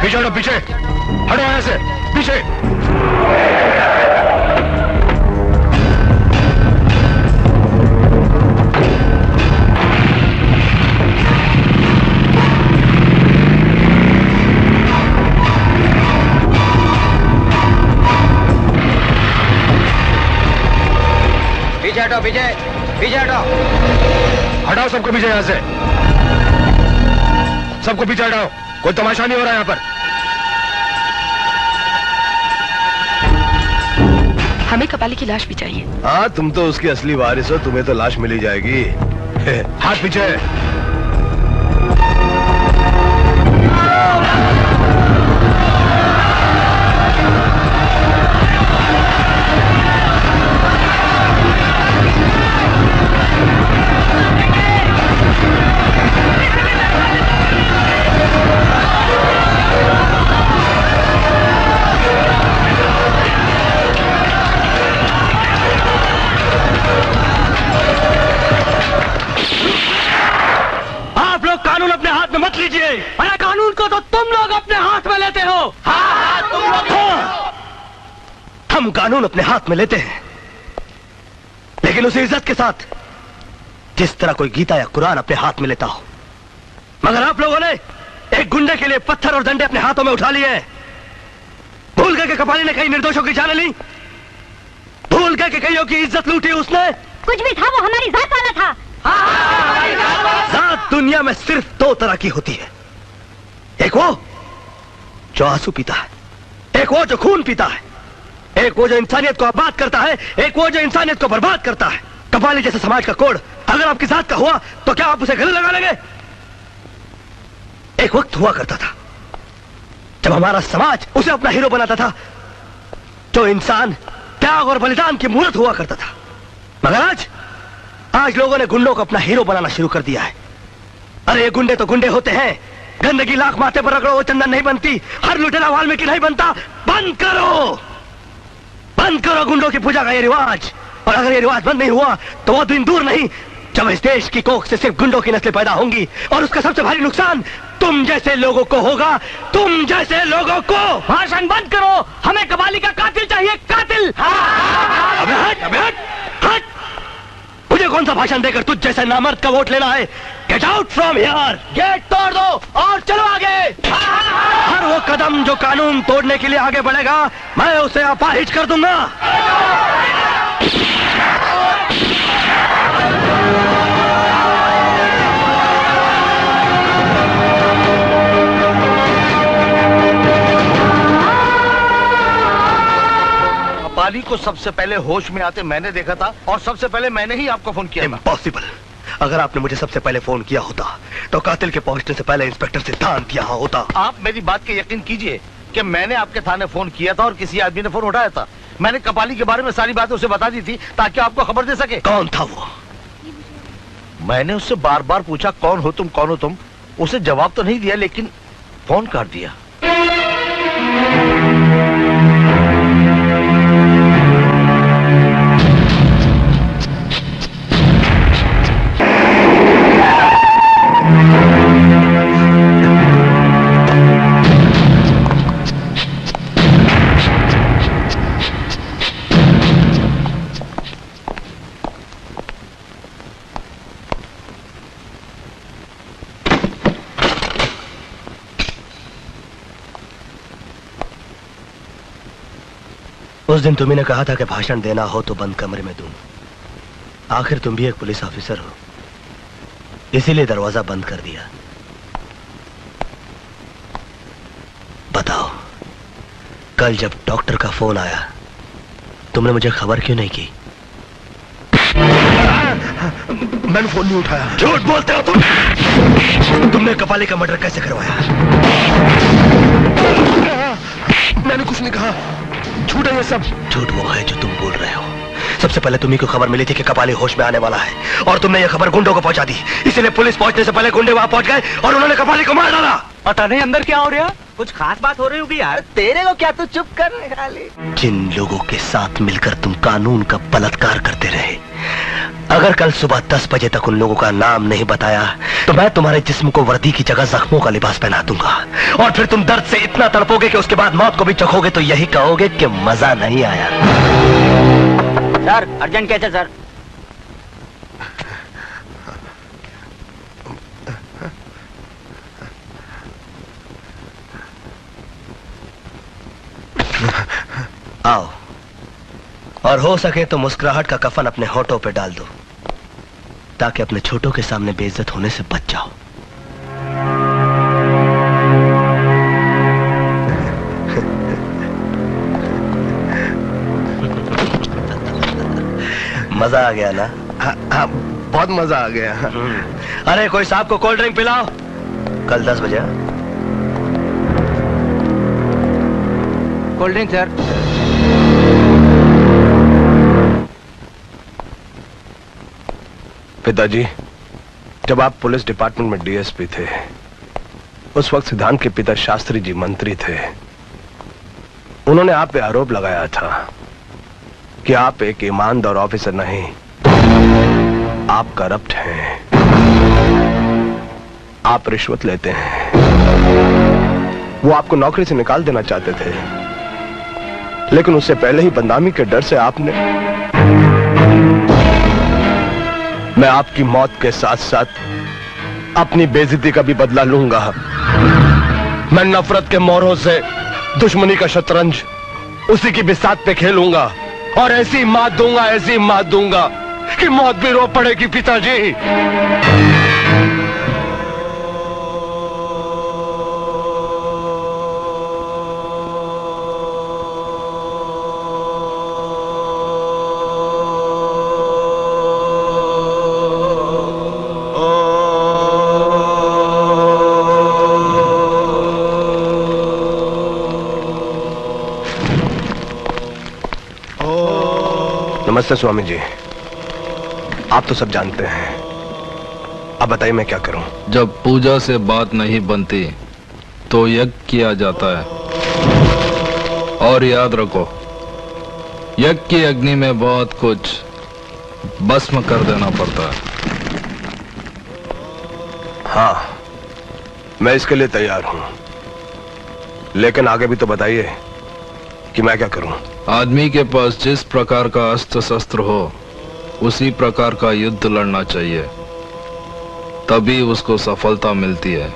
पीछे हटो, पीछे हटो, यहाँ से पीछे। हटो, पीछे पीछे हटो। हटाओ सबको पीछे, यहाँ से सबको पीछे हटाओ। कोई तमाशा नहीं हो रहा यहाँ पर। हमें कपाली की लाश भी चाहिए। हाँ, तुम तो उसकी असली वारिस हो, तुम्हें तो लाश मिली जाएगी। हाथ पीछे। कानून अपने हाथ में मत लीजिए। अरे कानून को तो तुम लोग अपने हाथ में लेते हो। हाँ, तुम लोग। हाँ, हम कानून अपने हाथ में लेते हैं, लेकिन उसी इज्जत के साथ जिस तरह कोई गीता या कुरान अपने हाथ में लेता हो। मगर आप लोगों ने एक गुंडे के लिए पत्थर और डंडे अपने हाथों में उठा लिए हैं। भूल गए कि कपाली ने कई निर्दोषों की जान ली। भूल गए कि कईयों की इज्जत लूटी उसने। कुछ भी था, वो हमारी जात वाला था। जात दुनिया में सिर्फ दो तरह की होती है, एक वो जो आंसू पीता है, एक वो जो खून पीता है, एक वो जो इंसानियत को आबाद करता है, एक वो जो इंसानियत को बर्बाद करता है। कपाली जैसे समाज का कोड अगर आपके साथ का हुआ तो क्या आप उसे गले लगा लेंगे? एक वक्त हुआ करता था जब हमारा समाज उसे अपना हीरो बनाता था, जो इंसान त्याग और बलिदान की मूर्त हुआ करता था। मगर आज लोगों ने गुंडों को अपना हीरो बनाना शुरू कर दिया है। अरे ये गुंडे तो गुंडे होते हैं, गंदगी लाख माथे पर रगड़ो वो चंदन नहीं बनती, हर लुटेरा वाल्मीकि नहीं बनता। बंद करो, बंद करो गुंडों की पूजा का ये रिवाज। और अगर ये रिवाज बंद नहीं हुआ तो वो दिन दूर नहीं जब इस देश की कोख से सिर्फ गुंडों की नस्लें पैदा होंगी, और उसका सबसे भारी नुकसान तुम जैसे लोगों को होगा, तुम जैसे लोगों को। भाषण बंद करो, हमें कबाली का कातिल चाहिए, कातिल। अबे हट, अबे हट, हट। मुझे कौन सा भाषण देकर तुझ जैसे नामर्द का वोट लेना है? Get out from here, gate तोड़ दो और चलो आगे। हर वो कदम जो कानून तोड़ने के लिए आगे बढ़ेगा, मैं उसे अपाहिज कर दूंगा। कपाली को सबसे पहले होश में आते मैंने देखा था, और सबसे पहले मैंने ही आपको फोन किया। इम्पॉसिबल। अगर आपने मुझे सबसे पहले फोन किया होता तो कातिल के पहुंचने से पहले इंस्पेक्टर सिद्धांत यहाँ होता। आप मेरी बात के यकीन कीजिए कि मैंने आपके थाने फोन किया था और किसी आदमी ने फोन उठाया था। मैंने कपाली के बारे में सारी बातें उसे बता दी थी ताकि आपको खबर दे सके। कौन था वो? मैंने उससे बार बार पूछा कौन हो तुम, कौन हो तुम। उसे जवाब तो नहीं दिया लेकिन फोन काट दिया। उस दिन तुम्ही ने कहा था कि भाषण देना हो तो बंद कमरे में दूं। आखिर तुम भी एक पुलिस ऑफिसर हो, इसीलिए दरवाजा बंद कर दिया। बताओ, कल जब डॉक्टर का फोन आया तुमने मुझे खबर क्यों नहीं की? मैंने फोन नहीं उठाया। झूठ बोलते हो तुम। तुमने कपाली का मर्डर कैसे करवाया? मैंने कुछ नहीं कहा, झूठ है ये सब। झूठ वो है जो तुम बोल रहे हो। सबसे पहले तुम्ही को खबर मिली थी कि कपाली होश में आने वाला है, और तुमने ये खबर गुंडों को पहुंचा दी। इसीलिए पुलिस पहुंचने से पहले गुंडे वहां पहुंच गए और उन्होंने कपाली को मार डाला। पता नहीं अंदर क्या हो रहा, कुछ खास बात हो रही होगी यार। तेरे को क्या, तू चुप कर खाली। जिन लोगों के साथ मिलकर तुम कानून का बलात्कार करते रहे, अगर कल सुबह 10 बजे तक उन लोगों का नाम नहीं बताया तो मैं तुम्हारे जिस्म को वर्दी की जगह जख्मों का लिबास पहना दूंगा, और फिर तुम दर्द से इतना तड़पोगे कि उसके बाद मौत को भी चखोगे तो यही कहोगे कि मजा नहीं आया। सर अर्जेंट कैसे सर? आओ, और हो सके तो मुस्कुराहट का कफन अपने होठों पे डाल दो ताकि अपने छोटों के सामने बेइज्जत होने से बच जाओ। मजा आ गया ना? हाँ, बहुत मजा आ गया। अरे कोई साहब को कोल्ड ड्रिंक पिलाओ। कल 10 बजे। Cold drink sir. पिताजी, जब आप पुलिस डिपार्टमेंट में डीएसपी थे, उस वक्त सिद्धांत के पिता शास्त्री जी मंत्री थे। उन्होंने आप पे आरोप लगाया था कि आप एक ईमानदार ऑफिसर नहीं, आप करप्ट हैं, आप रिश्वत लेते हैं। वो आपको नौकरी से निकाल देना चाहते थे, लेकिन उससे पहले ही बदनामी के डर से आपने। मैं आपकी मौत के साथ साथ अपनी बेइज्जती का भी बदला लूंगा। मैं नफरत के मोरों से दुश्मनी का शतरंज उसी की बिसात पे खेलूंगा, और ऐसी मात दूंगा, ऐसी मात दूंगा कि मौत भी रो पड़ेगी पिताजी। नमस्ते स्वामी जी। आप तो सब जानते हैं, अब बताइए मैं क्या करूं? जब पूजा से बात नहीं बनती तो यज्ञ किया जाता है। और याद रखो, यज्ञ की अग्नि में बहुत कुछ भस्म कर देना पड़ता है। हाँ, मैं इसके लिए तैयार हूं, लेकिन आगे भी तो बताइए कि मैं क्या करूं? आदमी के पास जिस प्रकार का अस्त्र शस्त्र हो उसी प्रकार का युद्ध लड़ना चाहिए, तभी उसको सफलता मिलती है।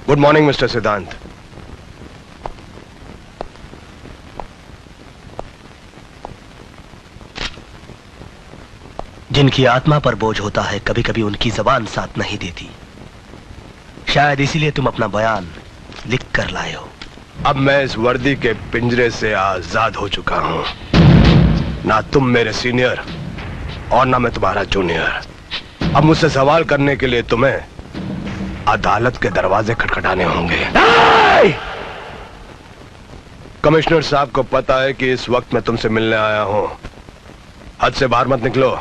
गुड मॉर्निंग मिस्टर सिद्धांत। जिनकी आत्मा पर बोझ होता है, कभी कभी उनकी जबान साथ नहीं देती। शायद इसीलिए तुम अपना बयान लिख कर लाए हो। अब मैं इस वर्दी के पिंजरे से आजाद हो चुका हूं। ना तुम मेरे सीनियर और ना मैं तुम्हारा जूनियर। अब मुझसे सवाल करने के लिए तुम्हें अदालत के दरवाजे खटखटाने होंगे। कमिश्नर साहब को पता है कि इस वक्त मैं तुमसे मिलने आया हूं। हद से बाहर मत निकलो,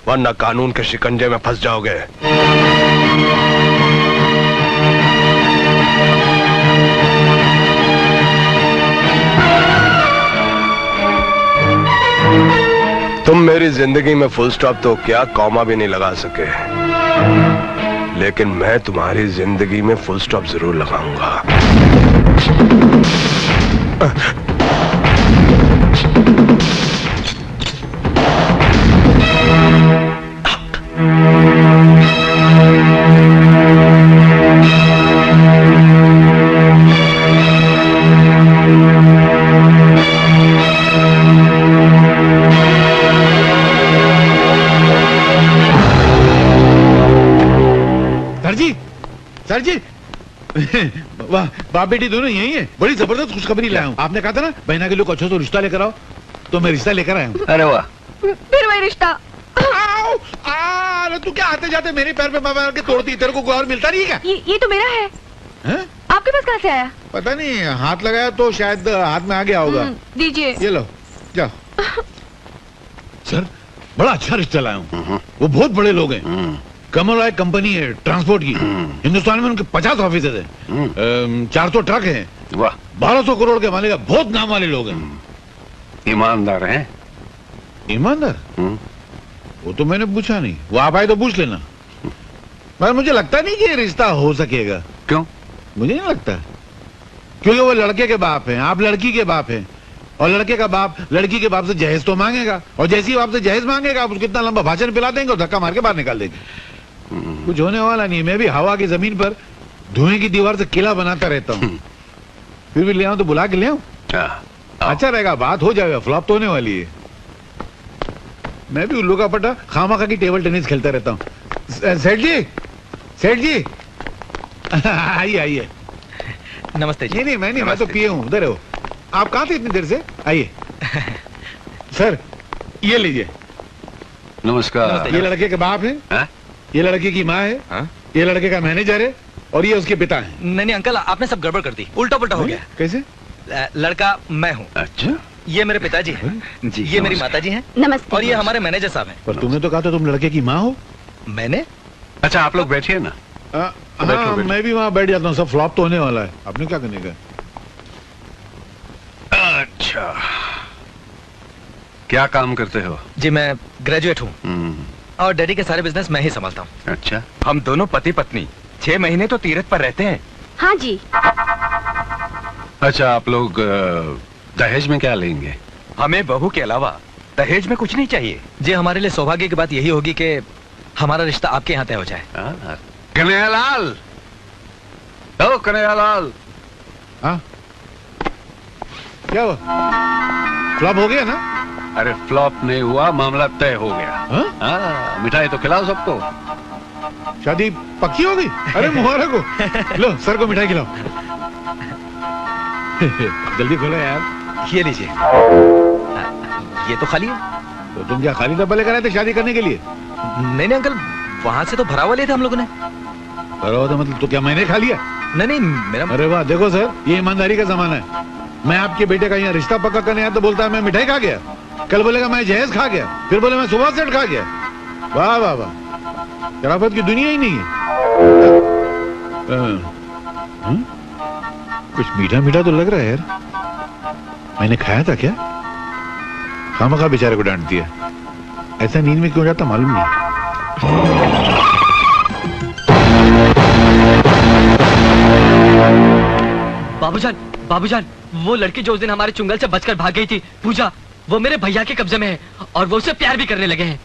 वरना कानून के शिकंजे में फंस जाओगे। तुम मेरी जिंदगी में फुल स्टॉप तो क्या, कॉमा भी नहीं लगा सके, लेकिन मैं तुम्हारी जिंदगी में फुल स्टॉप जरूर लगाऊंगा। सर जी वाह, बाप बेटी दोनों यही है। बड़ी जबरदस्त खुशखबरी लाया हूँ। आपने कहा था ना बहना के लोग अच्छे से रिश्ता लेकर आओ, तो मैं रिश्ता लेकर आया हूँ। अरे वाह, फिर वही रिश्ता। अरे तू क्या आते जाते मेरे पैर पे मार के तोड़ती? तेरे को कोई और मिलता नहीं है क्या? ये तो मेरा है। आपके पास कहाँ से आया? पता नहीं, हाथ लगाया तो शायद हाथ में आ गया होगा। दीजिए। ये लो, जाओ। सर, बड़ा अच्छा रिश्ता लाया हूँ। वो बहुत बड़े लोग हैं। कमल राय कंपनी है ट्रांसपोर्ट की। हिंदुस्तान में उनके 50 ऑफिस है, 400 ट्रक हैं। वाह, 1200 करोड़ के मालिक, बहुत नाम वाले लोग हैं। ईमानदार हैं? ईमानदार? वो तो मैंने पूछा नहीं, वो आप आए तो पूछ लेना। पर मुझे लगता नहीं कि ये रिश्ता हो सकेगा। क्यों? मुझे नहीं लगता, क्योंकि वो लड़के के बाप हैं, आप लड़की के बाप हैं, और लड़के का बाप लड़की के बाप से जहेज तो मांगेगा, और जैसे ही बाप से जहेज मांगेगा आप उसको इतना लंबा भाषण पिला देंगे और धक्का मार के बाहर निकाल देंगे। कुछ होने वाला नहीं। मैं भी हवा की जमीन पर धुएं की दीवार से किला बनाता रहता हूँ। फिर भी ले आऊं तो बुला के ले आऊं? अच्छा रहेगा, बात हो जाएगा, फ्लॉप तो होने वाली है। मैं भी उल्लू का पट्टा खामा खा की टेबल टेनिस खेलता रहता हूँ। सेठ जी, सेठ जी आइए आइए। नमस्ते जी। नहीं, मैं तो पिए हूँ। उधर हो आप? कहाँ थे इतनी देर से? आइए। सर ये लीजिए। नमस्कार। ये लड़के के बाप है, ये लड़की की माँ है, ये लड़के का मैनेजर है, और ये उसके पिता है। नहीं अंकल, आपने सब गड़बड़ कर दी, उल्टा पुल्टा हो गया। कैसे? लड़का मैं हूँ। अच्छा, ये मेरे पिताजी हैं, ये मेरी माताजी हैं, नमस्ते। और ये हमारे मैनेजर साहब हैं। पर तुमने तो कहा था तुम लड़के की माँ हो। मैंने? अच्छा, आप लोग बैठिए ना। हाँ, मैं भी वहाँ बैठ जाता हूँ। सब फ्लॉप तो होने वाला है, आपने क्या करने का? अच्छा, क्या काम करते हो? जी मैं ग्रेजुएट हूँ, और डैडी के सारे बिजनेस मैं ही संभालता हूँ। अच्छा, हम दोनों पति पत्नी 6 महीने तो तीरथ पर रहते हैं। हाँ जी। अच्छा, आप लोग दहेज में क्या लेंगे? हमें बहू के अलावा दहेज में कुछ नहीं चाहिए। जी हमारे लिए सौभाग्य की बात यही होगी कि हमारा रिश्ता आपके यहाँ तय हो जाए। कन्हैयालाल, ओ कन्हैयालाल। हाँ, क्या हुआ? फ्लॉप हो गया ना? अरे फ्लॉप नहीं हुआ, मामला तय हो गया। मिठाई तो खिलाओ सबको। शादी पक्की हो गई? अरे मुबारक हो। लो सर को मिठाई खिलाओ। जल्दी खोलो यार। ये लीजिए। ये तो खाली है। तो तुम क्या खाली डब्बा लेकर आए थे शादी करने के लिए? नहीं अंकल, वहाँ से तो भरा हुआ लिए थे हम लोगों ने। भरा हुआ था मतलब? तो क्या मैंने खा लिया? नहीं मेरा। अरे वाह, देखो सर, ये ईमानदारी का जमाना है। मैं आपके बेटे का यहाँ रिश्ता पक्का करने आया तो बोलता है मैं मिठाई खा गया, कल बोलेगा मैं जहेज खा गया, फिर बोले मैं सुबह सेट खा गया। वाह वाह वाह, शराफत की दुनिया ही नहीं है। कुछ मीठा मीठा तो लग रहा है यार। मैंने खाया था क्या? खामखा बेचारे को डांट दिया। ऐसा नींद में क्यों जाता मालूम नहीं। बाबूजान, वो लड़की जो उस दिन हमारे चुंगल से बचकर भाग गई थी, पूजा, वो मेरे भैया के कब्जे में है और वो उसे प्यार भी करने लगे हैं।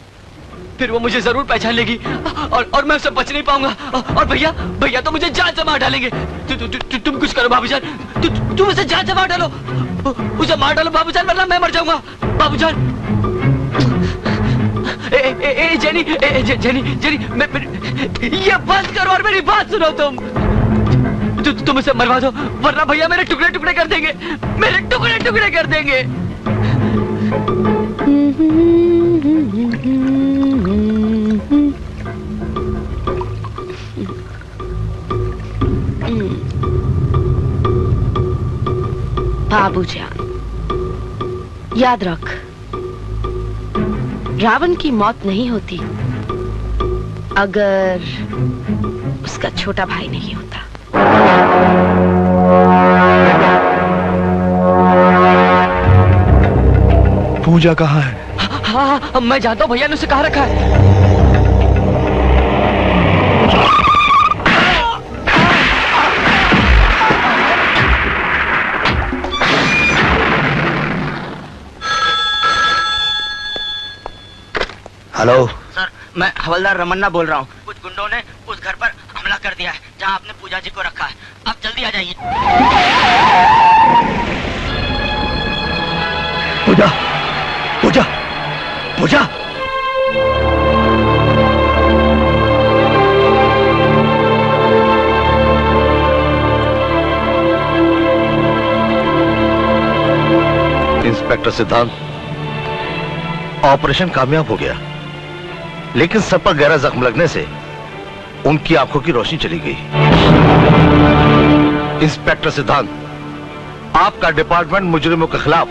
फिर वो मुझे जरूर पहचान लेगी और मैं उससे बच नहीं पाऊंगा। और भैया तो मुझे जान से मार डालेंगे। तुम कुछ करो बाबूजान, तुम उसे जान से मार डालो, उसे मार डालो बाबूजान, वरना मैं मर जाऊंगा। बाबूजान, जेनी, ये बंद करो और मेरी बात सुनो। तुम उसे मरवा दो, वरना भैया मेरे टुकड़े टुकड़े कर देंगे, मेरे टुकड़े टुकड़े कर देंगे। बाबूजान, याद रख, रावण की मौत नहीं होती अगर उसका छोटा भाई नहीं होता। पूजा कहाँ है? हाँ, मैं जानता हूँ, भैया ने उसे कहाँ रखा है। हेलो सर, मैं हवलदार रमन्ना बोल रहा हूँ। कुछ गुंडों ने उस घर पर हमला कर दिया है जहाँ आपने पूजा जी को रखा है। आप जल्दी आ जाइए। पूजा, पूजा, पूजा। इंस्पेक्टर सिद्धांत, ऑपरेशन कामयाब हो गया, लेकिन सर पर गहरा जख्म लगने से उनकी आंखों की रोशनी चली गई। इंस्पेक्टर सिद्धांत, आपका डिपार्टमेंट मुजरिमों के खिलाफ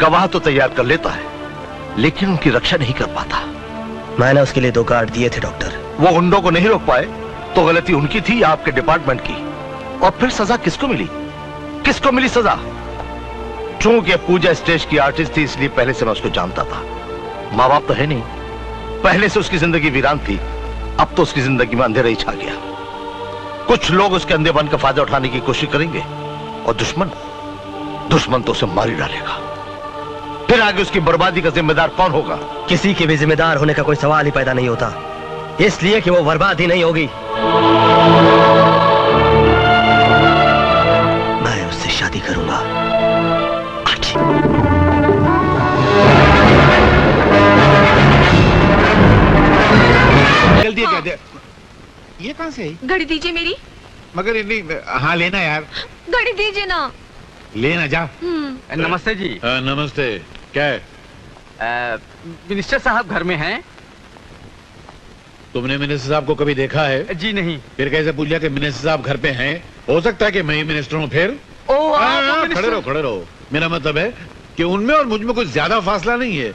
गवाह तो तैयार कर लेता है, लेकिन उनकी रक्षा नहीं कर पाता। मैंने उसके लिए 2 कार्ड दिए थे डॉक्टर। वो गुंडों को नहीं रोक पाए तो गलती उनकी थी या आपके डिपार्टमेंट की? और फिर सजा किसको मिली? किसको मिली सजा? चूंकि पूजा स्टेज की आर्टिस्ट थी, इसलिए पहले से मैं उसको जानता था। माँ बाप तो है नहीं, पहले से उसकी जिंदगी वीरान थी, अब तो उसकी जिंदगी में अंधेरा ही छा गया। कुछ लोग उसके अंधेपन का फायदा उठाने की कोशिश करेंगे और दुश्मन तो उसे मार ही डालेगा। फिर आगे उसकी बर्बादी का जिम्मेदार कौन होगा? किसी के भी जिम्मेदार होने का कोई सवाल ही पैदा नहीं होता, इसलिए कि वो बर्बाद ही नहीं होगी। मैं उससे शादी करूंगा। जल्दी क्या दे? ये कहां से आई? घड़ी दीजिए मेरी। मगर नहीं, हाँ लेना यार। घड़ी दीजिए ना। लेना जा। नमस्ते जी। नमस्ते। क्या है? मिनिस्टर साहब घर में हैं? तुमने मिनिस्टर साहब को कभी देखा है? जी नहीं। फिर कैसे पूछ लिया कि मिनिस्टर साहब घर पे हैं? हो सकता है कि मैं ही मिनिस्टर हूँ फिर। खड़े रहो। मेरा मतलब है कि उनमें और मुझ में कुछ ज्यादा फासला नहीं है।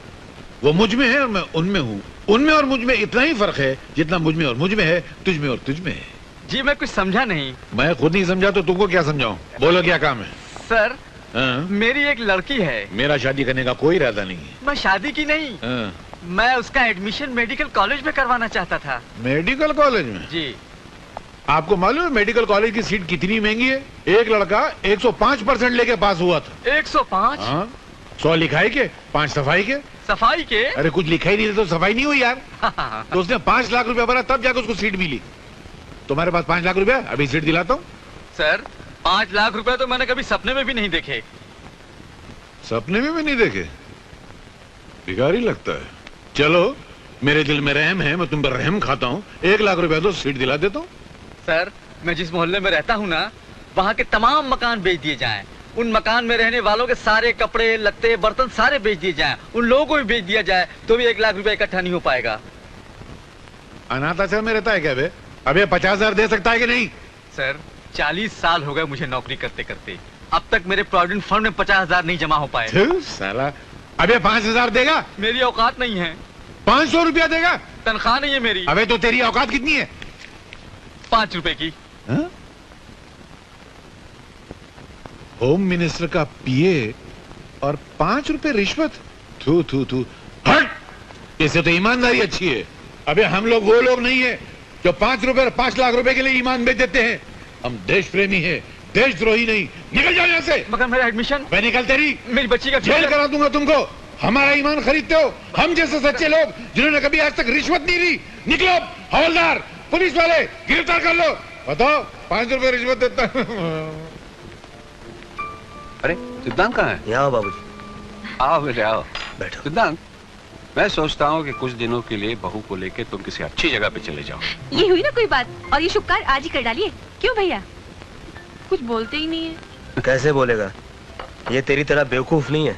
वो मुझ में है और मैं उनमें हूँ। उनमें और मुझ में इतना ही फर्क है जितना मुझ में और मुझ में है, तुझ में और तुझ में है। जी मैं कुछ समझा नहीं। मैं खुद नहीं समझा तो तुमको क्या समझाऊं? बोलो क्या काम है? सर, मेरी एक लड़की है। मेरा शादी करने का कोई इरादा नहीं है। मैं शादी की नहीं, मैं उसका एडमिशन मेडिकल कॉलेज में करवाना चाहता था। मेडिकल कॉलेज में? जी। आपको मालूम है मेडिकल कॉलेज की सीट कितनी महंगी है? एक लड़का 105% लेके पास हुआ था। 105? 100 लिखाई के, 5 सफाई के। सफाई के? अरे कुछ लिखाई नहीं तो सफाई नहीं हुई यार। तो उसने 5 लाख रुपया भरा तब जाकर उसको सीट मिली। तुम्हारे पास 5 लाख रुपया, अभी सीट दिलाता हूँ। सर, 5 लाख रुपया तो मैंने कभी सपने में भी नहीं देखे। सपने में भी नहीं देखे? भिखारी लगता है। चलो, मेरे दिल में रहम है, मैं तुम पर रहम खाता हूँ। 1 लाख रुपया तो सीट दिला देता हूँ। सर, मैं जिस मोहल्ले में रहता हूँ ना, वहाँ के तमाम मकान बेच दिए जाएं। उन मकान में रहने वालों के सारे कपड़े, लत्ते, बर्तन सारे बेच दिए जाएं। उन लोगों को भी बेच दिया जाए तो भी 1 लाख रुपया इकट्ठा नहीं हो पाएगा। अनाथ आश्रम में रहता है क्या बे? अबे 50,000 दे सकता है कि नहीं? सर 40 साल हो गए मुझे नौकरी करते करते, अब तक मेरे प्रोविडेंट फंड में 50,000 नहीं जमा हो पाए। साला, अबे 5,000 देगा? मेरी औकात नहीं है। 500 रुपया देगा? तनख्वाह नहीं है मेरी। अबे तो तेरी औकात कितनी है? 5 रुपए की। होम मिनिस्टर का पीए और 5 रुपए रिश्वत? थू थू थू, हट! इससे तो ईमानदारी अच्छी है। अबे हम लोग वो लोग नहीं है जो 5 रुपए और 5 लाख रुपए के लिए ईमान बेच देते हैं। हम देश प्रेमी है, देशद्रोही नहीं। निकल जाओ यहाँ से। मगर मेरा एडमिशन। मैं निकल, तेरी मेरी बच्ची का जेल करा दूंगा तुमको। हमारा ईमान खरीदते हो? हम जैसे सच्चे लोग जिन्होंने कभी आज तक रिश्वत नहीं ली। निकलो, हवलदार, पुलिस वाले, गिरफ्तार कर लो। बताओ, 5 रुपए रिश्वत देता। अरे सिद्धांत कहाँ है? यहाँ बाबूजी। आओ बेटे आओ। बैठो। सिद्धांत, मैं सोचता हूँ कि कुछ दिनों के लिए बहू को लेके तुम किसी अच्छी जगह पे चले जाओ। ये हुई ना कोई बात, और ये शुभ कार्य आज ही कर डालिए। क्यों भैया? कुछ बोलते ही नहीं है। कैसे बोलेगा? ये तेरी तरह बेवकूफ नहीं है।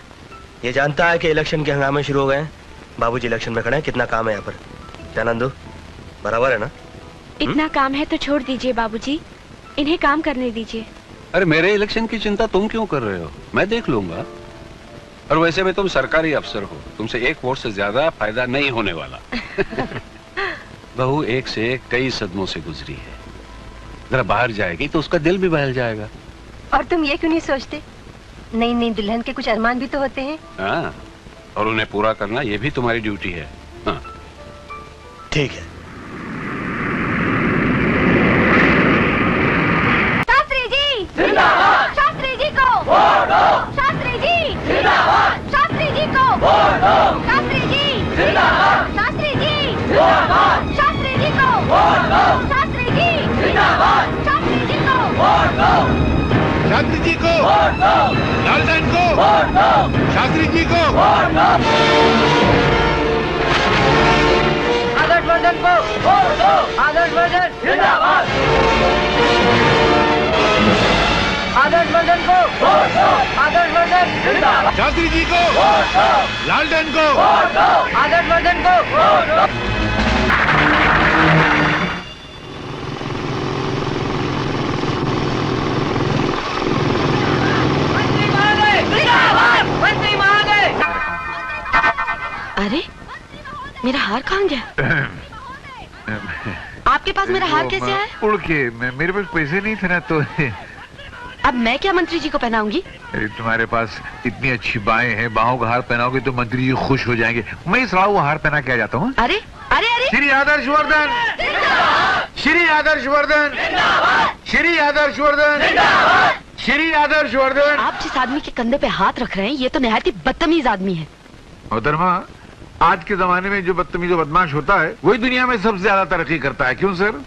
ये जानता है कि इलेक्शन के हंगामे शुरू हो गए हैं। बाबूजी इलेक्शन में खड़े हैं, कितना काम है यहाँ पर। क्या नंदू, बराबर है ना? इतना काम है तो छोड़ दीजिए बाबूजी, इन्हें काम करने दीजिए। अरे मेरे इलेक्शन की चिंता तुम क्यों कर रहे हो? मैं देख लूंगा। और वैसे भी तुम सरकारी अफसर हो, तुमसे एक वोट से ज्यादा फायदा नहीं होने वाला। बहू एक से एक कई सदमों से गुजरी है, जरा बाहर जाएगी तो उसका दिल भी बहल जाएगा। और तुम ये क्यों नहीं सोचते, नई नई दुल्हन के कुछ अरमान भी तो होते हैं। हाँ, और उन्हें पूरा करना ये भी तुम्हारी ड्यूटी है। हाँ। ठीक है। शास्त्री जी जिंदाबाद। शास्त्री जी को वोट दो। शास्त्री जी जिंदाबाद। शास्त्री जी को वोट दो। शास्त्री जी जिंदाबाद। शास्त्री जी जिंदाबाद। शास्त्री जी को वोट दो। शास्त्री जी जिंदाबाद। शास्त्री जी को वोट दो। शास्त्री जी को वोट दो। लालटेन को वोट दो। शास्त्री जी को वोट दो। आदर्श वर्धन को वोट दो। आदर्श वर्धन जिंदाबाद। आदर्श वर्धन को वोट दो। आदर्श वर्धन जिंदाबाद। शास्त्री जी को वोट दो। लालटेन को वोट दो। आदर्श वर्धन को वोट दो। अरे मेरा हार कहाँ गया? आपके पास मेरा हार कैसे आया? उड़ के, मेरे पास पैसे नहीं थे ना, तो अब मैं क्या मंत्री जी को पहनाऊंगी? तुम्हारे पास इतनी अच्छी बाहें हैं, बाहों का हार पहनाओगे तो मंत्री जी खुश हो जाएंगे। मैं इस राव हार पहना के आ जाता हूँ। अरे अरे अरे, श्री आदर्श वर्धन, श्री आदर्श वर्धन, श्री आदर्श वर्धन, श्री आदर्श वर्धन। आप जिस आदमी के कंधे पे हाथ रख रहे हैं ये तो निहायत ही बदतमीज आदमी है। मोहतरमा, आज के जमाने में जो बदतमीज और बदमाश होता है वही दुनिया में सबसे ज्यादा तरक्की करता है। क्यों सर?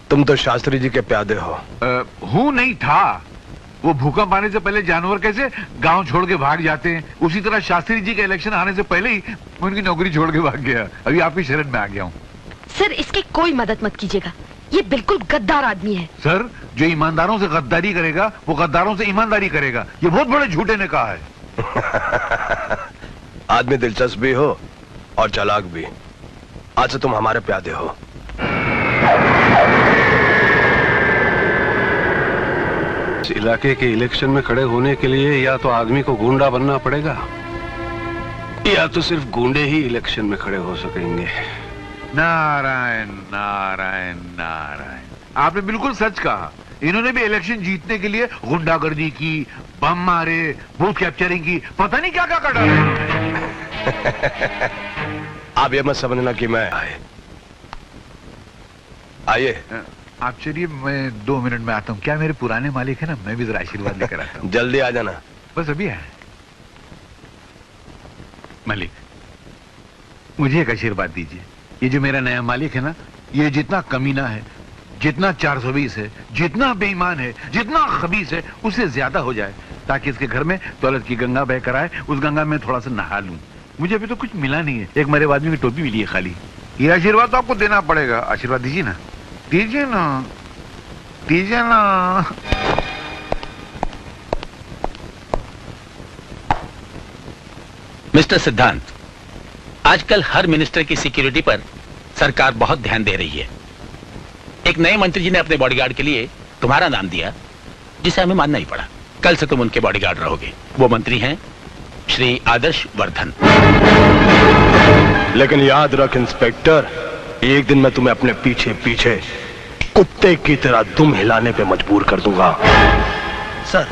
तुम तो शास्त्री जी के प्यादे हो। हूँ नहीं था। वो भूकंप आने से पहले जानवर कैसे गांव छोड़ के भाग जाते हैं, उसी तरह शास्त्री जी के इलेक्शन आने से पहले ही मैं उनकी नौकरी छोड़ के भाग गया। अभी आपकी शरण में आ गया हूँ। सर इसकी कोई मदद मत कीजिएगा, ये बिल्कुल गद्दार आदमी है। सर, जो ईमानदारों से गद्दारी करेगा वो गद्दारों से ईमानदारी करेगा, ये बहुत बड़े झूठे ने कहा है। आदमी दिलचस्प भी हो और चालाक भी। आज से तुम हमारे प्यादे हो। इस इलाके के इलेक्शन में खड़े होने के लिए या तो आदमी को गुंडा बनना पड़ेगा या तो सिर्फ गुंडे ही इलेक्शन में खड़े हो सकेंगे। नारायण नारायण नारायण, आपने बिल्कुल सच कहा। इन्होंने भी इलेक्शन जीतने के लिए गुंडागर्दी की, बम मारे, बूथ कैप्चरिंग की, पता नहीं क्या क्या कर डाला। आप ये मत समझना कि मैं आइए। आप चलिए, मैं 2 मिनट में आता हूँ। क्या मेरे पुराने मालिक है ना, मैं भी जरा आशीर्वाद लेकर आता हूँ। जल्दी आ जाना। बस अभी है। मालिक, मुझे एक आशीर्वाद दीजिए। ये जो मेरा नया मालिक है ना, ये जितना कमीना है, जितना 420 है, जितना बेईमान है, जितना खबीस है, उससे ज्यादा हो जाए, ताकि इसके घर में दौलत की गंगा बह कर आए, उस गंगा में थोड़ा सा नहा लूं। मुझे अभी तो कुछ मिला नहीं है, एक मेरे आदमी की टोपी मिली है खाली। ये आशीर्वाद तो आपको देना पड़ेगा। आशीर्वाद दीजिए ना, दीजिए ना, दीजिए ना। मिस्टर सिद्धांत, आजकल हर मिनिस्टर की सिक्योरिटी पर सरकार बहुत ध्यान दे रही है। एक नए मंत्री जी ने अपने बॉडीगार्ड के लिए तुम्हारा नाम दिया, जिसे हमें मानना ही पड़ा। कल से तुम उनके बॉडीगार्ड रहोगे। वो मंत्री हैं श्री आदर्श वर्धन। लेकिन याद रख इंस्पेक्टर, एक दिन मैं तुम्हें अपने पीछे पीछे कुत्ते की तरह दुम हिलाने पे मजबूर कर दूंगा। सर,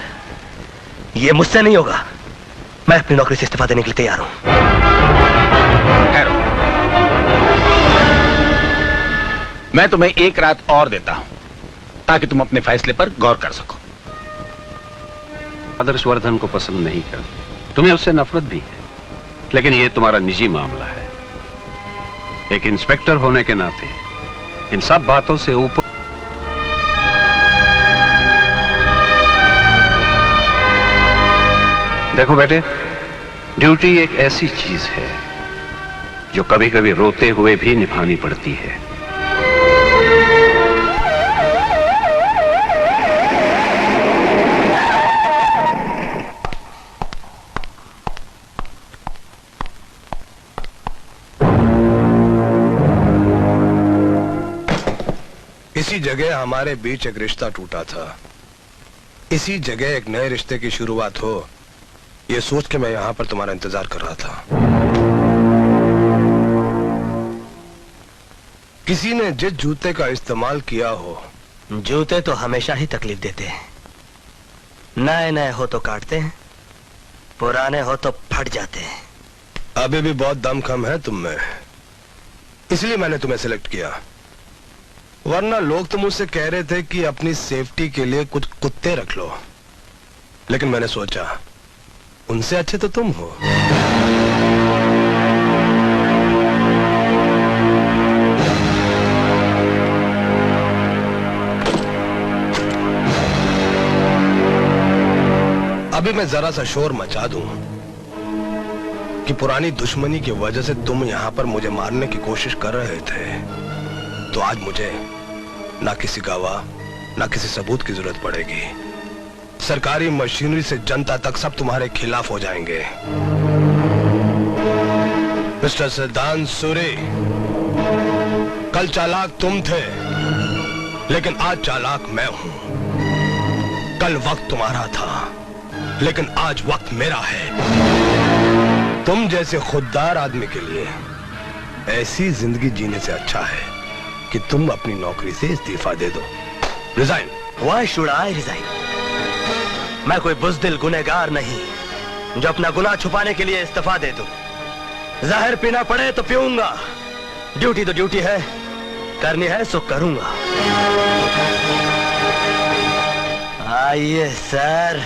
ये मुझसे नहीं होगा। मैं अपनी नौकरी से इस्तीफा देने के लिए तैयार हूं। मैं तुम्हें एक रात और देता हूं ताकि तुम अपने फैसले पर गौर कर सको। आदर्श वर्धन को पसंद नहीं करते, तुम्हें उससे नफरत भी है, लेकिन यह तुम्हारा निजी मामला है। एक इंस्पेक्टर होने के नाते इन सब बातों से ऊपर देखो बेटे, ड्यूटी एक ऐसी चीज है जो कभी कभी रोते हुए भी निभानी पड़ती है। इसी जगह हमारे बीच एक रिश्ता टूटा था। इसी जगह एक नए रिश्ते की शुरुआत हो, ये सोच के मैं यहां पर तुम्हारा इंतजार कर रहा था। किसी ने जिस जूते का इस्तेमाल किया हो। जूते तो हमेशा ही तकलीफ देते हैं। नए नए हो तो काटते हैं, पुराने हो तो फट जाते हैं। अभी भी बहुत दम कम है तुम में, इसलिए मैंने तुम्हें सिलेक्ट किया। वरना लोग तो मुझसे कह रहे थे कि अपनी सेफ्टी के लिए कुछ कुत्ते रख लो, लेकिन मैंने सोचा उनसे अच्छे तो तुम हो। अभी मैं जरा सा शोर मचा दूं कि पुरानी दुश्मनी की वजह से तुम यहां पर मुझे मारने की कोशिश कर रहे थे, तो आज मुझे ना किसी गवाह ना किसी सबूत की जरूरत पड़ेगी। सरकारी मशीनरी से जनता तक सब तुम्हारे खिलाफ हो जाएंगे। मिस्टर सिद्धांत सूरी, कल चालाक तुम थे, लेकिन आज चालाक मैं हूं। कल वक्त तुम्हारा था, लेकिन आज वक्त मेरा है। तुम जैसे खुददार आदमी के लिए ऐसी जिंदगी जीने से अच्छा है कि तुम अपनी नौकरी से इस्तीफा दे दो। Resign. Why should I resign? मैं कोई बुज़दिल गुनहगार नहीं जो अपना गुनाह छुपाने के लिए इस्तीफा दे दूं। जहर पीना पड़े तो पीऊंगा। ड्यूटी तो ड्यूटी है, करनी है सो करूंगा। आइए सर।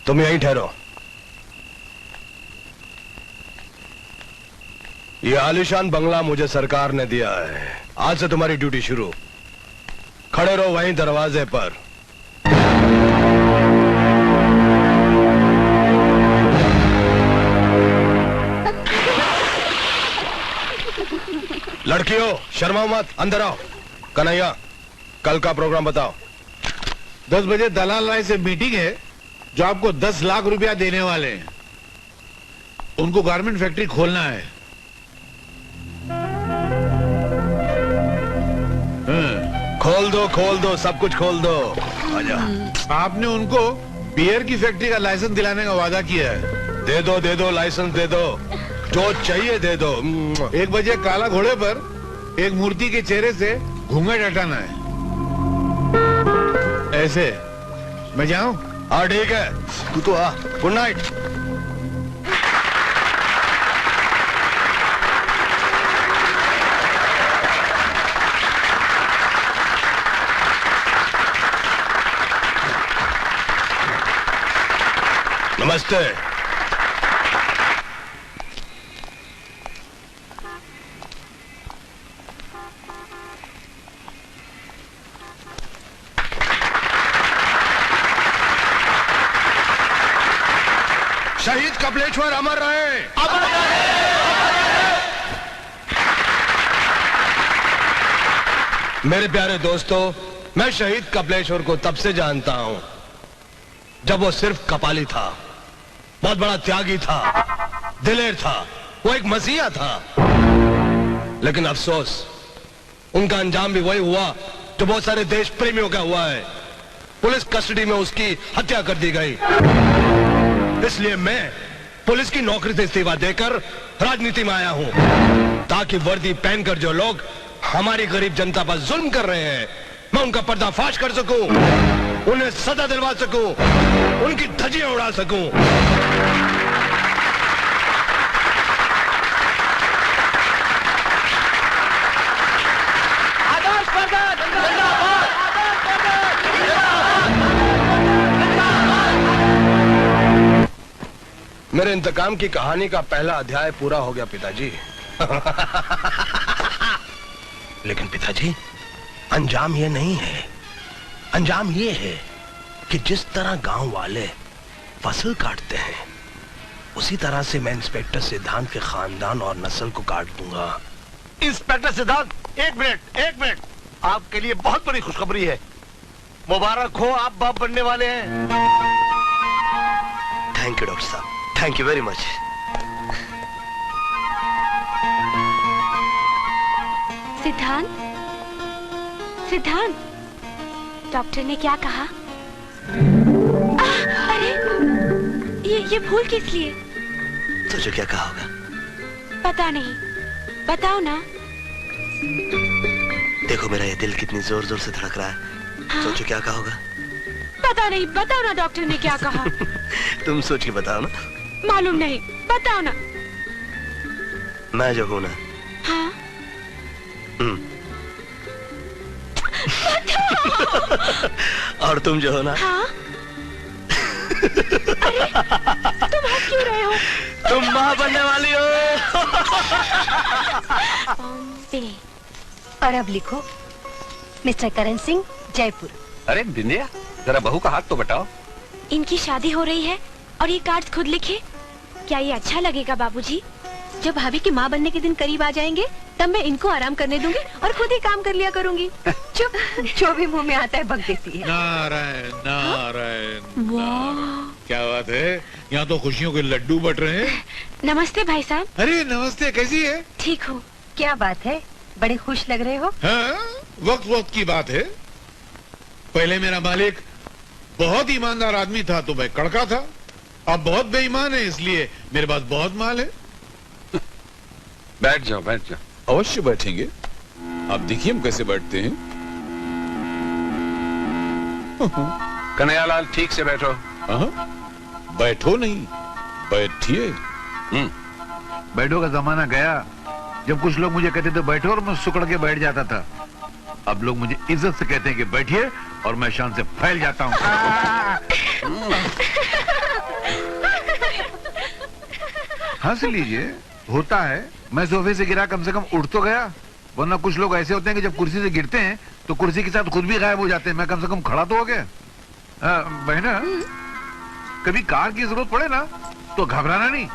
तुम यहीं ठहरो। ये आलीशान बंगला मुझे सरकार ने दिया है। आज से तुम्हारी ड्यूटी शुरू। खड़े रहो वहीं दरवाजे पर। लड़कियों, शर्माओ मत, अंदर आओ। कन्हैया, कल का प्रोग्राम बताओ। 10 बजे दलाल राय से मीटिंग है जो आपको 10 लाख रुपया देने वाले हैं। उनको गारमेंट फैक्ट्री खोलना है। खोल दो, सब कुछ खोल दो। आजा। आपने उनको बियर की फैक्ट्री का लाइसेंस दिलाने का वादा किया है। दे दो लाइसेंस दे दो, जो चाहिए दे दो। 1 बजे काला घोड़े पर एक मूर्ति के चेहरे से घूंघट हटाना है। ऐसे। मैं जाऊं? हाँ ठीक है, तू तो आ। Good night. नमस्ते। शहीद कपिलेश्वर अमर रहे, अमर रहे। मेरे प्यारे दोस्तों, मैं शहीद कपिलेश्वर को तब से जानता हूं जब वो सिर्फ कपाली था। बहुत बड़ा त्यागी था, दिलेर था, वो एक मसीहा था। लेकिन अफसोस, उनका अंजाम भी वही हुआ जो बहुत सारे देश प्रेमियों का हुआ है। पुलिस कस्टडी में उसकी हत्या कर दी गई। इसलिए मैं पुलिस की नौकरी से इस्तीफा देकर राजनीति में आया हूं, ताकि वर्दी पहनकर जो लोग हमारी गरीब जनता पर जुल्म कर रहे हैं, मैं उनका पर्दाफाश कर सकूं, उन्हें सजा दिलवा सकूं, उनकी धज्जियां उड़ा सकूं। मेरे इंतकाम की कहानी का पहला अध्याय पूरा हो गया पिताजी। लेकिन पिताजी, अंजाम ये नहीं है। अंजाम ये है कि जिस तरह गांव वाले फसल काटते हैं, उसी तरह से मैं इंस्पेक्टर सिद्धांत के खानदान और नस्ल को काट दूंगा। इंस्पेक्टर सिद्धांत, एक मिनट। आपके लिए बहुत बड़ी खुशखबरी है। मुबारक हो, आप बाप बनने वाले हैं। थैंक यू डॉक्टर साहब, थैंक यू वेरी मच। सिद्धांत, डॉक्टर ने क्या कहा? अरे ये फूल किस लिए? सोचो क्या कहा होगा। पता नहीं, बताओ ना। देखो मेरा ये दिल कितनी जोर जोर से धड़क रहा है। हाँ? सोचो क्या कहा होगा। पता नहीं, बताओ ना डॉक्टर ने क्या कहा। तुम सोच के बताओ ना। मालूम नहीं, बताओ ना। मैं जो हूं ना। हाँ? और तुम जो हो ना। हाँ? अरे, तुम हंस क्यों रहे हो? तुम मां बनने वाली हो। और अब लिखो, मिस्टर करण सिंह, जयपुर। अरे बिंदिया, जरा बहू का हाथ तो बताओ। इनकी शादी हो रही है और ये कार्ड खुद लिखे। क्या ये अच्छा लगेगा बाबूजी? जब भाभी की माँ बनने के दिन करीब आ जाएंगे, तब मैं इनको आराम करने दूंगी और खुद ही काम कर लिया करूंगी। चुप, जो भी मुंह में आता है बक देती है। नारायण नारायण। वाह, क्या बात है, यहाँ तो खुशियों के लड्डू बट रहे हैं। नमस्ते भाई साहब। अरे नमस्ते, कैसी है? ठीक हूँ। क्या बात है, बड़े खुश लग रहे हो। हाँ, वक्त वक्त की बात है। पहले मेरा मालिक बहुत ईमानदार आदमी था तो मैं कड़का था। अब बहुत बेईमान है, इसलिए मेरे पास बहुत माल है। बैठ जाओ। अवश्य बैठेंगे। आप देखिए हम कैसे बैठते हैं। कन्हैयालाल, ठीक से बैठो। बैठो नहीं, बैठिए। बैठो का जमाना गया जब कुछ लोग मुझे कहते थे बैठो और मैं सुकड़ के बैठ जाता था। अब लोग मुझे इज्जत से कहते हैं कि बैठिए और मैं शान से फैल जाता हूँ। हंस लीजिए, होता है। मैं सोफे से गिरा, कम से कम उठ तो गया। वरना कुछ लोग ऐसे होते हैं कि जब कुर्सी से गिरते हैं तो कुर्सी के साथ खुद भी गायब हो जाते हैं। मैं कम से कम खड़ा तो हो गया। बहना, कभी कार की जरूरत पड़े ना तो घबराना नहीं,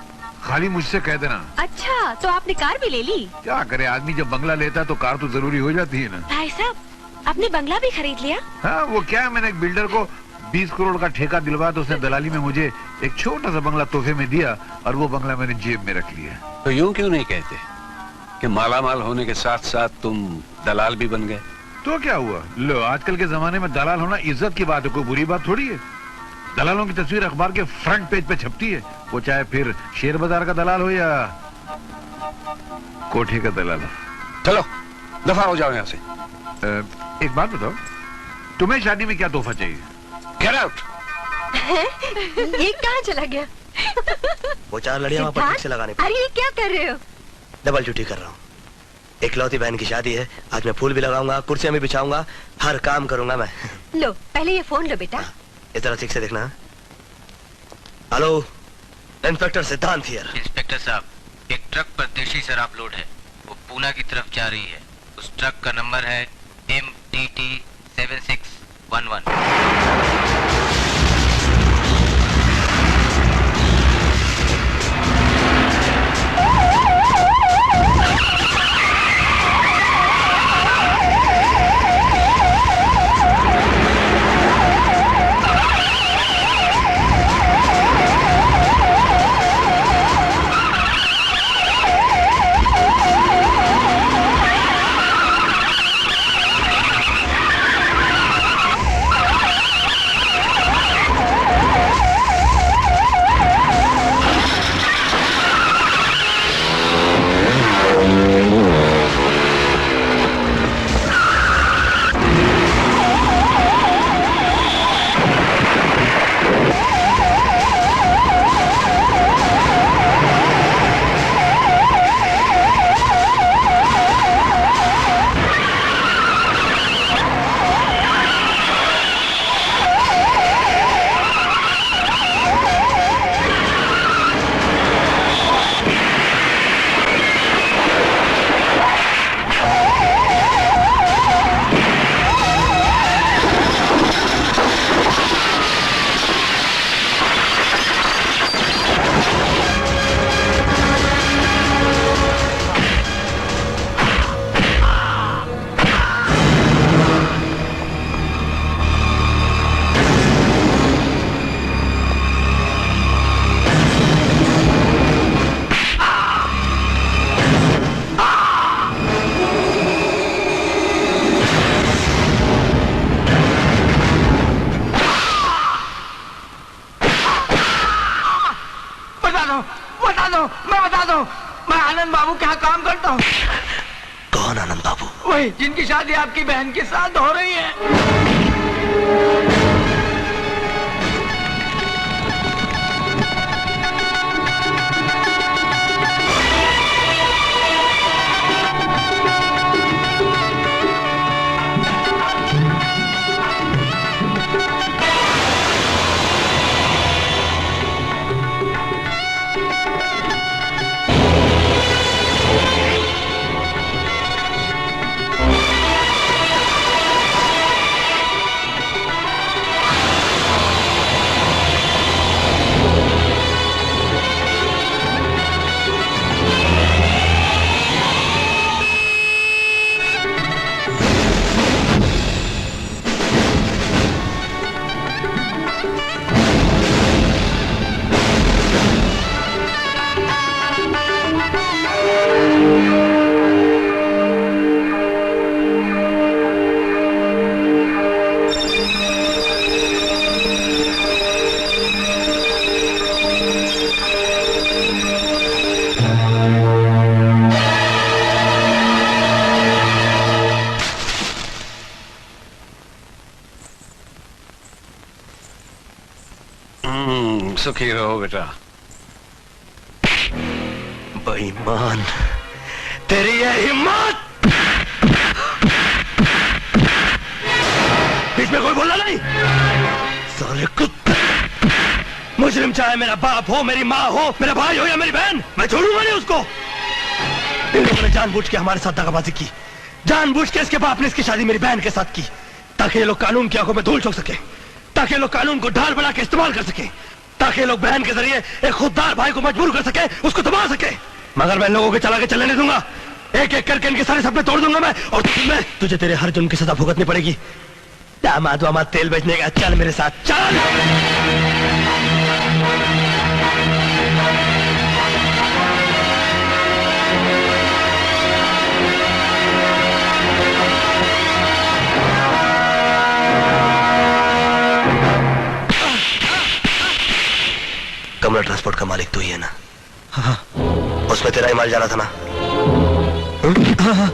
खाली मुझसे कह देना। अच्छा, तो आपने कार भी ले ली? क्या करे आदमी, जब बंगला लेता है तो कार तो जरूरी हो जाती है ना। भाई साहब, आपने बंगला भी खरीद लिया? हाँ, वो क्या है, मैंने एक बिल्डर को 20 करोड़ का ठेका दिलवाया तो उसने दलाली में मुझे एक छोटा सा बंगला तोहफे में दिया और वो बंगला मैंने जेब में रख लिया। तो यूं क्यों नहीं कहते कि मालामाल होने के साथ साथ तुम दलाल भी बन गए? तो क्या हुआ, लो आजकल के जमाने में दलाल होना इज्जत की बात है, कोई बुरी बात थोड़ी है। दलालों की तस्वीर अखबार के फ्रंट पेज पे छपती है, वो चाहे फिर शेयर बाजार का दलाल हो या कोठे का दलाल हो। चलो दफा हो जाओ यहाँ से। एक बात बताओ, तुम्हें शादी में क्या तोहफा चाहिए? Get out. ये कहाँ चला गया? वो 4 लड़ियां वहाँ पर ठीक से लगाने पर। अरे ये क्या कर रहे हो? डबल ड्यूटी कर रहा हूँ। इकलौती बहन की शादी है, आज मैं फूल भी लगाऊंगा, कुर्सियां भी बिछाऊंगा, हर काम करूंगा मैं। लो पहले ये फोन लो बेटा। इतना ठीक से देखना। हेलो, इंस्पेक्टर सिद्धांत हियर। इंस्पेक्टर साहब, एक ट्रक पर देशी शराब लोड है, वो पूना की तरफ जा रही है। उस ट्रक का नंबर है MTT 7611। मैं बता दो, मैं आनंद बाबू के यहाँ काम करता हूँ। कौन आनंद बाबू? वही जिनकी शादी आपकी बहन के साथ हो रही है। सुखी रहो बेटा। बेईमान, तेरी ये हिम्मत! बीच में कोई बोला नहीं? साले कुत्ते! मुजरिम चाहे मेरा बाप हो, मेरी माँ हो, मेरा भाई हो या मेरी बहन, मैं छोड़ूंगा नहीं उसको। इन लोगों ने जानबूझ के हमारे साथ दगाबाजी की, जानबूझ के इसके बाप ने इसकी शादी मेरी बहन के साथ की, ताकि ये लोग कानून की आंखों में धूल झोंक सके, ताकि लोग कानून को ढाल बना के इस्तेमाल कर सके, ताकि लोग बहन के जरिए एक खुददार भाई को मजबूर कर सके, उसको दबा सके। मगर मैं लोगों के चला के चलने नहीं दूंगा। एक एक करके इनके सारे सपने तोड़ दूंगा मैं, और तुझे तेरे हर जुर्म की सजा भुगतनी पड़ेगी। दामाद वामाद तेल बेचने का, चल मेरे साथ चल। कमला ट्रांसपोर्ट का मालिक तू ही है ना? हाँ। उसमें तेरा ही माल जा रहा था ना? हाँ।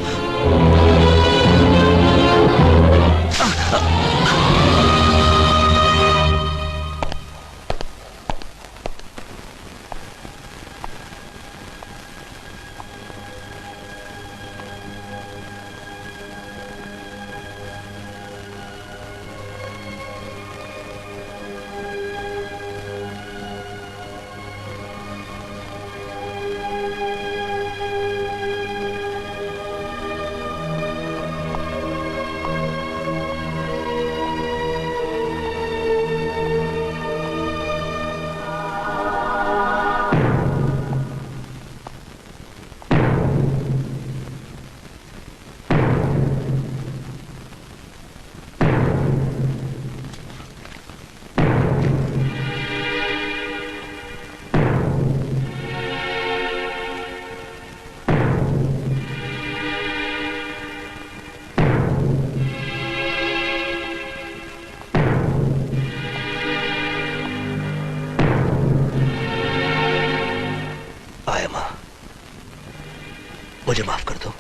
मुझे माफ कर दो।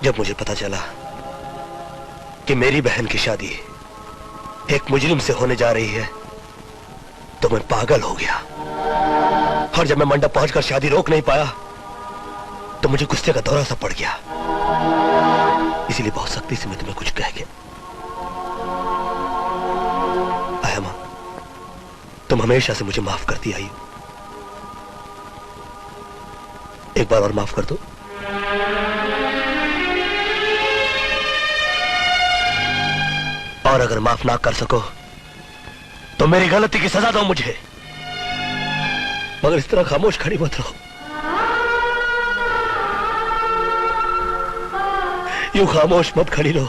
जब मुझे पता चला कि मेरी बहन की शादी एक मुजरिम से होने जा रही है, तो मैं पागल हो गया। और जब मैं मंडप पहुंचकर शादी रोक नहीं पाया, तो मुझे गुस्से का दौरा सा पड़ गया। इसीलिए बहुत सख्ती से मैं तुम्हें कुछ कह गया। आया मां, तुम हमेशा से मुझे माफ करती आई हो, एक बार और माफ कर दो। और अगर माफ ना कर सको तो मेरी गलती की सजा दो मुझे, मगर इस तरह खामोश खड़ी मत रहो। यूं खामोश मत खड़ी रहो।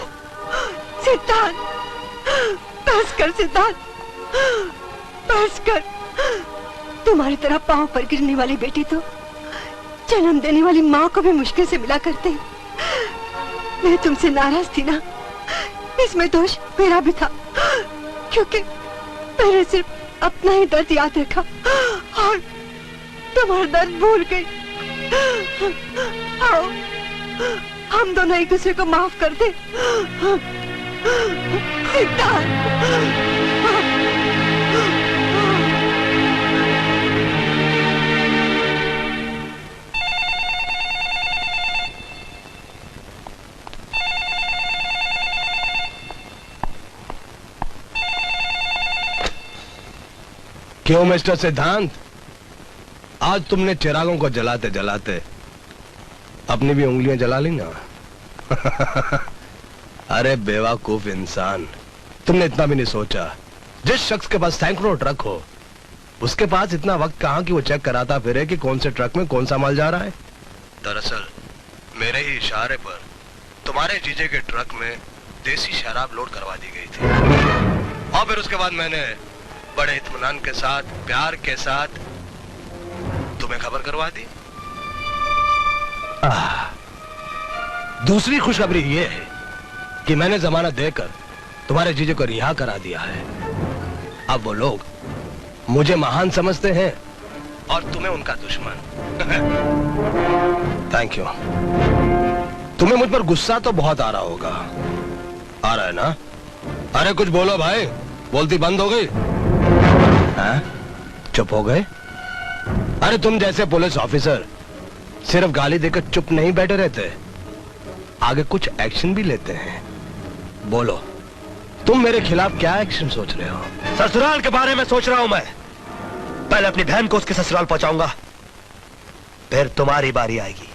सिद्धांत, बस कर सिद्धांत, बस कर। तुम्हारी तरह पांव पर गिरने वाली बेटी तो जन्म देने वाली माँ को भी मुश्किल से मिला करते। मैं तुमसे नाराज थी ना, इसमें दोष मेरा भी था, क्योंकि मैंने सिर्फ अपना ही दर्द याद रखा और तुम्हारा दर्द भूल गई। आओ हम दोनों एक दूसरे को माफ कर दे। सिद्धार्थ, क्यों मिस्टर सिद्धांत, आज तुमने चिरागों को जलाते जलाते अपनी भी उंगलियां जला ली ना? अरे बेवकूफ इंसान, तुमने इतना भी नहीं सोचा। जिस शख्स के पास सैकड़ों ट्रक हो, उसके पास इतना वक्त कहां कि वो चेक कराता फिरे कि कौन से ट्रक में कौन सा माल जा रहा है। दरअसल मेरे ही इशारे पर तुम्हारे जीजे के ट्रक में देसी शराब लोड करवा दी गई थी और फिर उसके बाद मैंने बड़े इत्मीनान के साथ, प्यार के साथ तुम्हें खबर करवा दी। दूसरी खुशखबरी ये है कि मैंने जमानत देकर तुम्हारे जीजे को रिहा करा दिया है। अब वो लोग मुझे महान समझते हैं और तुम्हें उनका दुश्मन। Thank you. तुम्हें मुझ पर गुस्सा तो बहुत आ रहा होगा। आ रहा है ना? अरे कुछ बोलो भाई, बोलती बंद हो गई? हाँ? चुप हो गए? अरे तुम जैसे पुलिस ऑफिसर सिर्फ गाली देकर चुप नहीं बैठे रहते, आगे कुछ एक्शन भी लेते हैं। बोलो, तुम मेरे खिलाफ क्या एक्शन सोच रहे हो? ससुराल के बारे में सोच रहा हूं मैं। पहले अपनी बहन को उसके ससुराल पहुंचाऊंगा, फिर तुम्हारी बारी आएगी।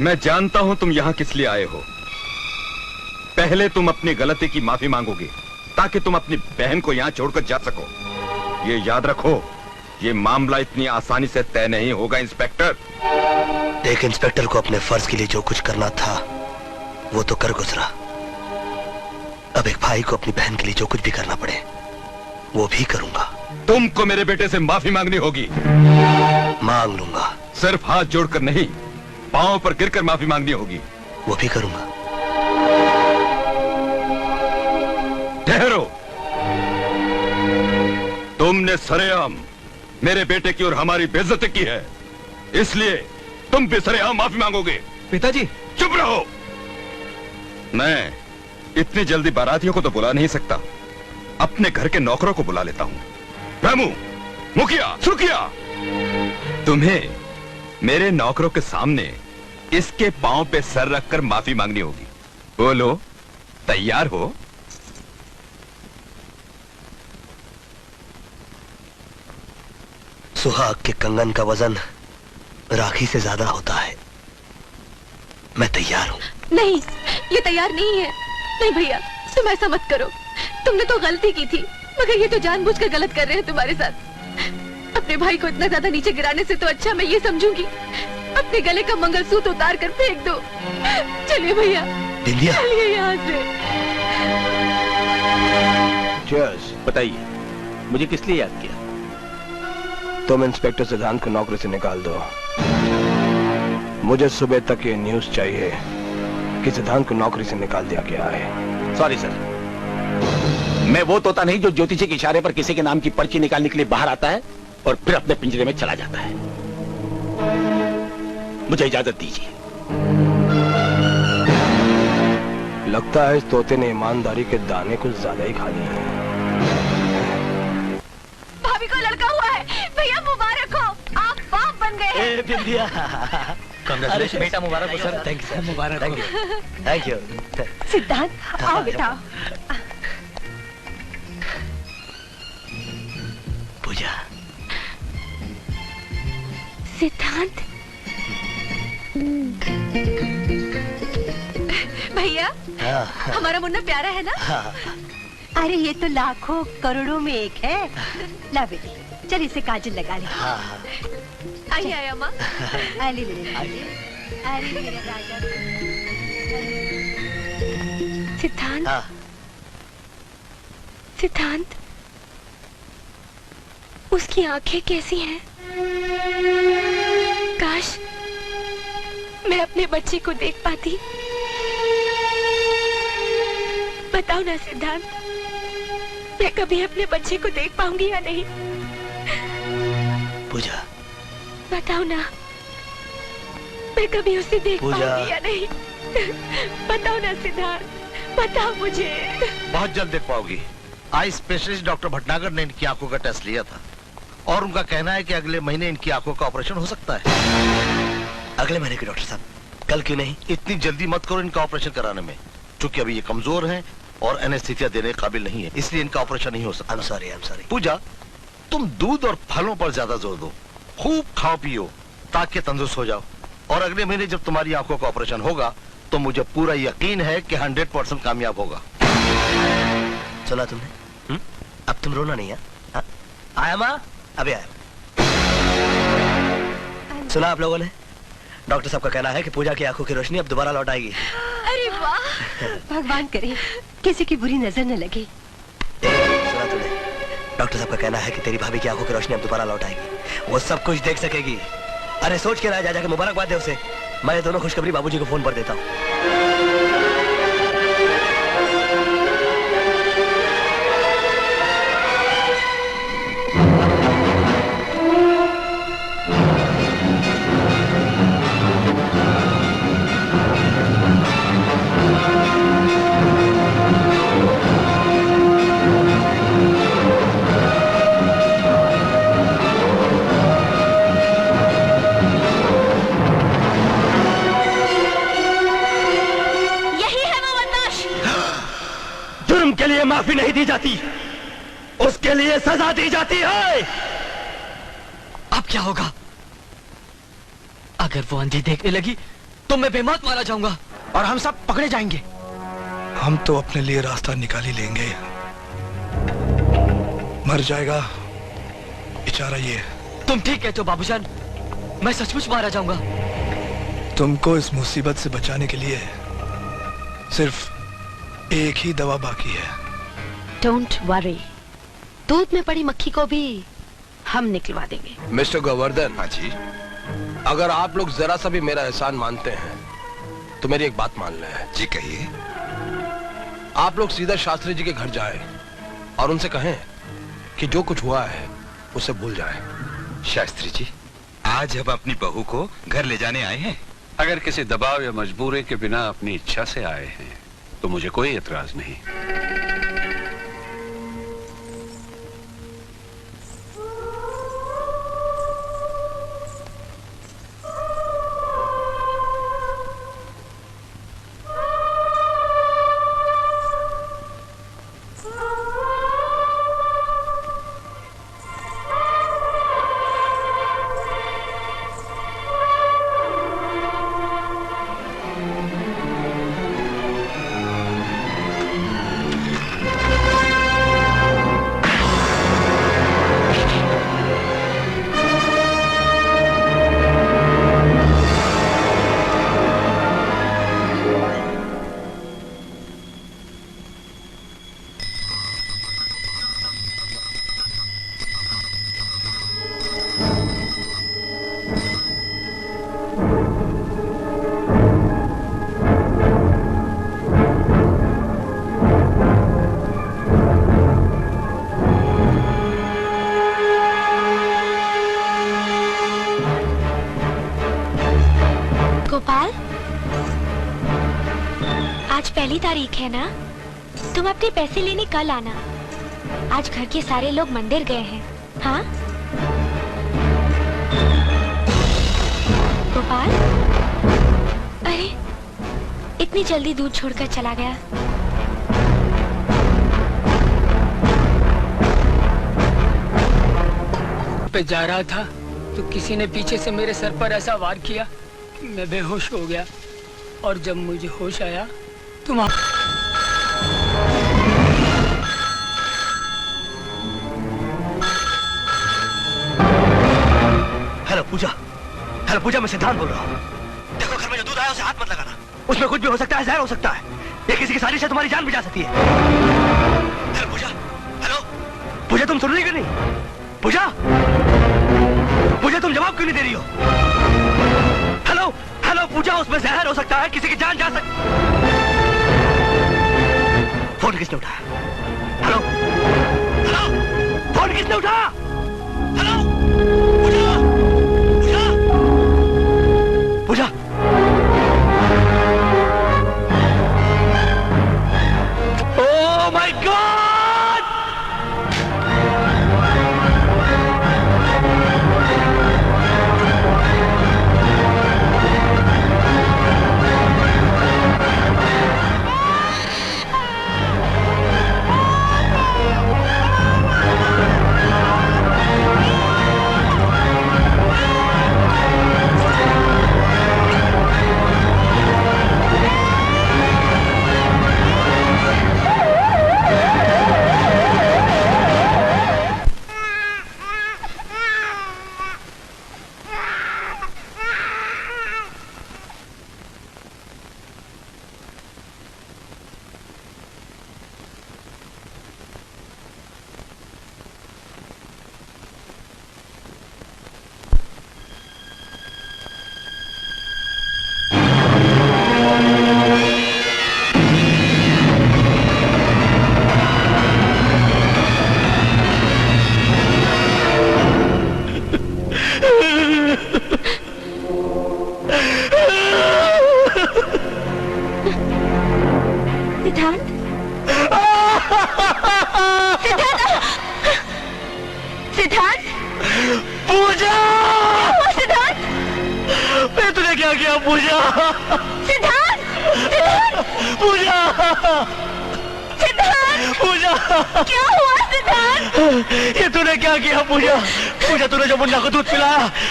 मैं जानता हूं तुम यहां किस लिए आए हो। पहले तुम अपनी गलती की माफी मांगोगे ताकि तुम अपनी बहन को यहां छोड़कर जा सको। ये याद रखो, ये मामला इतनी आसानी से तय नहीं होगा इंस्पेक्टर। एक इंस्पेक्टर को अपने फर्ज के लिए जो कुछ करना था वो तो कर गुजरा। अब एक भाई को अपनी बहन के लिए जो कुछ भी करना पड़े वो भी करूंगा। तुमको मेरे बेटे से माफी मांगनी होगी। मांग लूंगा। सिर्फ हाथ जोड़कर नहीं, पांव पर गिरकर माफी मांगनी होगी। वो भी करूंगा। ठहरो, तुमने सरेआम मेरे बेटे की और हमारी बेइज्जती की है, इसलिए तुम भी सरेआम माफी मांगोगे। पिताजी चुप रहो। मैं इतनी जल्दी बारातियों को तो बुला नहीं सकता, अपने घर के नौकरों को बुला लेता हूं। रामू, मुखिया, सुखिया, तुम्हें मेरे नौकरों के सामने इसके पांव पे सर रखकर माफी मांगनी होगी। बोलो, तैयार हो? सुहाग के कंगन का वजन राखी से ज्यादा होता है। मैं तैयार हूँ। नहीं, ये तैयार नहीं है। नहीं भैया, तुम ऐसा मत करो। तुमने तो गलती की थी, मगर ये तो जानबूझकर गलत कर रहे हैं तुम्हारे साथ। अपने भाई को इतना ज्यादा नीचे गिराने से तो अच्छा मैं ये समझूंगी अपने गले का मंगलसूत्र उतार कर फेंक दो। चलिए भैया, चलिए यहाँ से। Cheers। बताइए, मुझे किस लिए याद किया? तुम इंस्पेक्टर सिद्धांत को नौकरी से निकाल दो। मुझे सुबह तक ये न्यूज चाहिए कि सिद्धांत को नौकरी से निकाल दिया गया है। सॉरी सर, मैं वो तोता नहीं जो ज्योतिषी के इशारे पर किसी के नाम की पर्ची निकालने के लिए बाहर आता है और फिर अपने पिंजरे में चला जाता है। मुझे इजाजत दीजिए। लगता है इस तोते ने ईमानदारी के दाने कुछ ज्यादा ही खा लिए हैं। भाभी को लड़का हुआ है। भैया मुबारक हो, आप बाप बन गए हैं। बिंदिया, Congratulations। बेटा मुबारक हो सर। थैंक यू, मुबारक हो। Thank you. सिद्धांत, आओ बेटा। पूजा। सिद्धांत, भैया, हमारा मुन्ना प्यारा है ना? अरे ये तो लाखों करोड़ों में एक है। ला बेटी, चल इसे काजल लगा ले। आइए आइए अम्मा। अरे मेरे राजा। सिद्धांत, सिद्धांत, उसकी आंखें कैसी हैं? काश मैं अपने बच्चे को देख पाती। बताओ ना सिद्धांत, मैं कभी अपने बच्चे को देख पाऊंगी या नहीं? पूजा, बताओ ना, मैं कभी उसे देख पाऊंगी या नहीं? बताओ ना सिद्धांत, बताओ मुझे। बहुत जल्द देख पाओगी। आई स्पेशलिस्ट डॉक्टर भटनागर ने इनकी आंखों का टेस्ट लिया था और उनका कहना है कि अगले महीने इनकी आंखों का ऑपरेशन हो सकता है। अगले महीने की डॉक्टर साहब, कल क्यों नहीं? इतनी जल्दी मत करो इनका ऑपरेशन कराने में, क्योंकि अभी ये कमजोर हैं और एनेस्थीसिया देने के काबिल नहीं है, इसलिए इनका ऑपरेशन नहीं हो सकता। I'm sorry। पूजा, तुम दूध और फलों पर ज्यादा जोर दो, खूब खाओ पियो ताकि तंदुरुस्त हो जाओ, और अगले महीने जब तुम्हारी आंखों का ऑपरेशन होगा तो मुझे पूरा यकीन है कि 100% कामयाब होगा। सुना तुमने? अब तुम रोना नहीं है? आया माँ? अभी आया। सुना आप लोगों ने? डॉक्टर साहब का कहना है कि पूजा की आंखों की रोशनी अब दोबारा लौट आएगी। अरे वाह, भगवान करे किसी की बुरी नजर न लगे। सुना तुमने? डॉक्टर साहब का कहना है कि तेरी भाभी की आंखों की रोशनी अब दोबारा लौट आएगी, वो सब कुछ देख सकेगी। अरे सोच के रहा, जा जाके मुबारकबाद दे उसे। मैं ये दोनों खुशखबरी बाबूजी को फोन पर देता हूँ। के लिए माफी नहीं दी जाती, उसके लिए सजा दी जाती है। अब क्या होगा? अगर वो अंधी देखने लगी तो मैं बेमौत मारा जाऊंगा और हम सब पकड़े जाएंगे। हम तो अपने लिए रास्ता निकाल ही लेंगे। मर जाएगा बेचारा ये। तुम ठीक कहते हो बाबूजान, मैं सचमुच मारा जाऊंगा। तुमको इस मुसीबत से बचाने के लिए सिर्फ एक ही दवा बाकी है। डोंट वरी, दूध में पड़ी मक्खी को भी हम निकलवा देंगे। मिस्टर गोवर्धन। हाँ जी। अगर आप लोग जरा सा भी मेरा एहसान मानते हैं तो मेरी एक बात मान लें। जी कहिए। आप लोग सीधा शास्त्री जी के घर जाएं और उनसे कहें कि जो कुछ हुआ है उसे भूल जाएं। शास्त्री जी, आज हम अपनी बहू को घर ले जाने आए हैं। अगर किसी दबाव या मजबूरी के बिना अपनी इच्छा से आए हैं तो मुझे कोई एतराज नहीं। गोपाल, आज पहली तारीख है ना? तुम अपने पैसे लेने कल आना। आज घर के सारे लोग मंदिर गए हैं। हाँ गोपाल, अरे इतनी जल्दी दूध छोड़कर चला गया। पे जा रहा था तो किसी ने पीछे से मेरे सर पर ऐसा वार किया, मैं बेहोश हो गया और जब मुझे होश आया तुम हेलो पूजा, मैं सिद्धांत बोल रहा हूँ। देखो घर में जो दूध आया उसे हाथ मत लगाना, उसमें कुछ भी हो सकता है, जहर हो सकता है। ये किसी की साजिश से तुम्हारी जान भी जा सकती है। हेलो पूजा, तुम सुन रही क्यों नहीं? पूजा तुम जवाब क्यों नहीं दे रही हो? हेलो पूजा, उसमें जहर हो सकता है, किसी की जान जा सकती। फोन किसने उठाया? हेलो हेलो, फोन किसने उठाया? Hello Puja, Puja, Puja. Oh my god!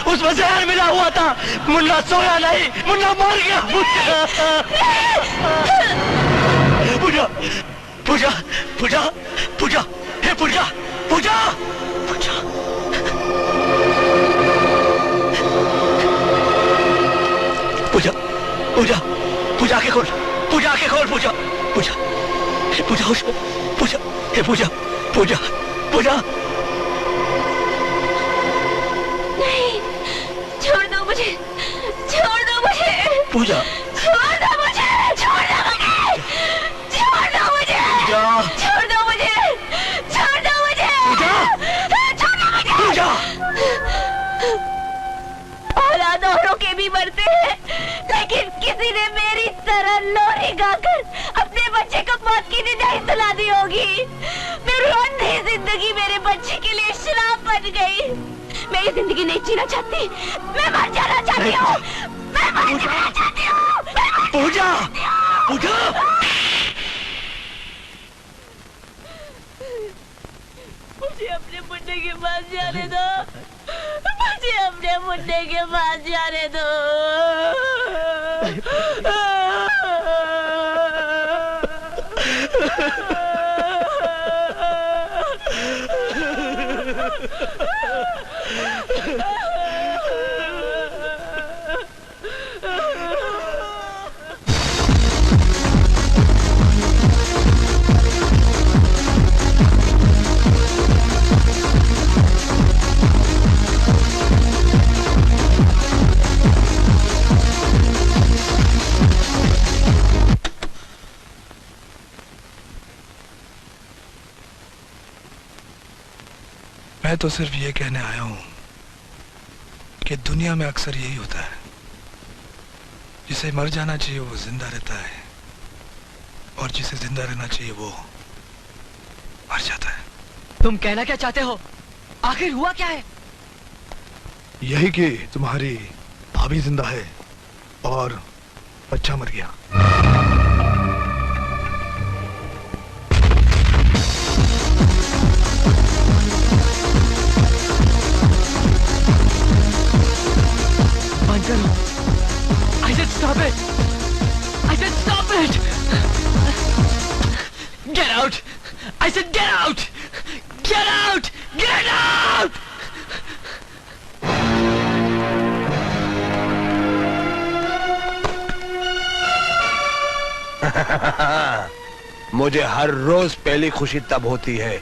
उसमें जहर मिला हुआ था। मुन्ना सोया नहीं, मुन्ना मर गया। पूजा, पूजा, पूजा, पूजा, हे पूजा, पूजा, पूजा, पूजा, पूजा, पूजा आंखें खोल, पूजा आंखें खोल, पूजा, पूजा, हे पूजा, पूजा, हे पूजा, पूजा, पूजा। छोड़ दो मुझे, छोड़ दो मुझे, पूजा, छोड़ दो मुझे, छोड़ दो मुझे, छोड़ दो मुझे, छोड़ दो मुझे, छोड़ दो मुझे, छोड़ दो मुझे, पूजा। औलाद औरों के भी मरते हैं, लेकिन किसी ने मेरी तरह लोरी गाकर अपने बच्चे को मौत की निदाई सुना दी होगी। मेरी अंधी जिंदगी मेरे बच्चे के लिए श्राप बन गई। मैं ये जिंदगी नहीं जीना चाहती, मैं मर जाना चाहती हूँ, मैं मर जाना चाहती हूँ। पूजा, पूजा, मुझे अपने मुन्ने के पास जाने दो, मुझे अपने मुन्ने के पास जाने दो। मैं तो सिर्फ ये कहने आया हूं कि दुनिया में अक्सर यही होता है, जिसे मर जाना चाहिए वो जिंदा रहता है और जिसे जिंदा रहना चाहिए वो मर जाता है। तुम कहना क्या चाहते हो? आखिर हुआ क्या है? यही कि तुम्हारी भाभी जिंदा है और बच्चा मर गया। I said stop it! I said stop it! Get out! I said get out! Get out! Get out! मुझे हर रोज पहली खुशी तब होती है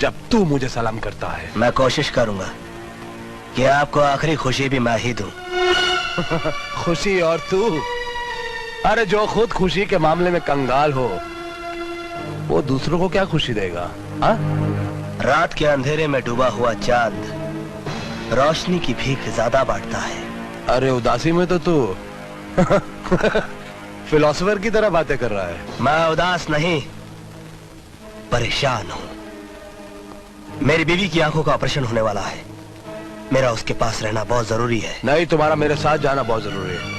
जब तू मुझे सलाम करता है। मैं कोशिश करूंगा कि आपको आखिरी खुशी भी मैं ही दूं। खुशी और तू? अरे जो खुद खुशी के मामले में कंगाल हो, वो दूसरों को क्या खुशी देगा? हाँ? रात के अंधेरे में डूबा हुआ चांद रोशनी की भीख ज्यादा बांटता है। अरे उदासी में तो तू फिलोसोफर की तरह बातें कर रहा है। मैं उदास नहीं, परेशान हूं। मेरी बीवी की आंखों का ऑपरेशन होने वाला है। मेरा उसके पास रहना बहुत जरूरी है। नहीं, तुम्हारा मेरे साथ जाना बहुत जरूरी है।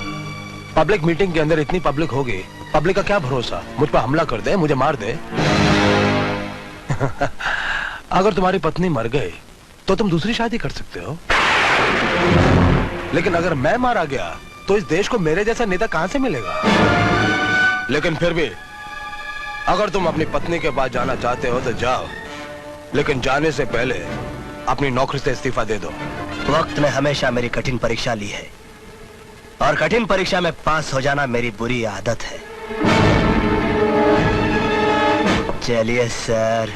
पब्लिक मीटिंग के अंदर इतनी पब्लिक होगी, पब्लिक का क्या भरोसा, मुझ पर हमला कर दे, मुझे मार दे। अगर तुम्हारी पत्नी मर गई तो तुम दूसरी शादी कर सकते हो, लेकिन अगर मैं मारा गया तो इस देश को मेरे जैसा नेता कहां से मिलेगा? लेकिन फिर भी अगर तुम अपनी पत्नी के पास जाना चाहते हो तो जाओ, लेकिन जाने से पहले अपनी नौकरी से इस्तीफा दे दो। वक्त ने हमेशा मेरी कठिन परीक्षा ली है और कठिन परीक्षा में पास हो जाना मेरी बुरी आदत है। चलिए सर।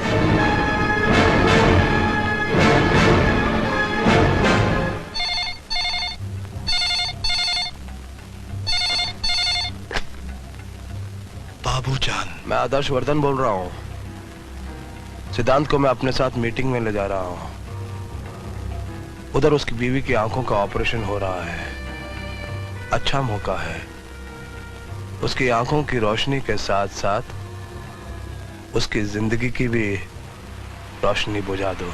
बाबूजान, मैं आदर्श वर्धन बोल रहा हूँ। सिद्धांत को मैं अपने साथ मीटिंग में ले जा रहा हूँ। उधर उसकी बीवी की आंखों का ऑपरेशन हो रहा है। अच्छा मौका है, उसकी आंखों की रोशनी के साथ साथ उसकी जिंदगी की भी रोशनी बुझा दो।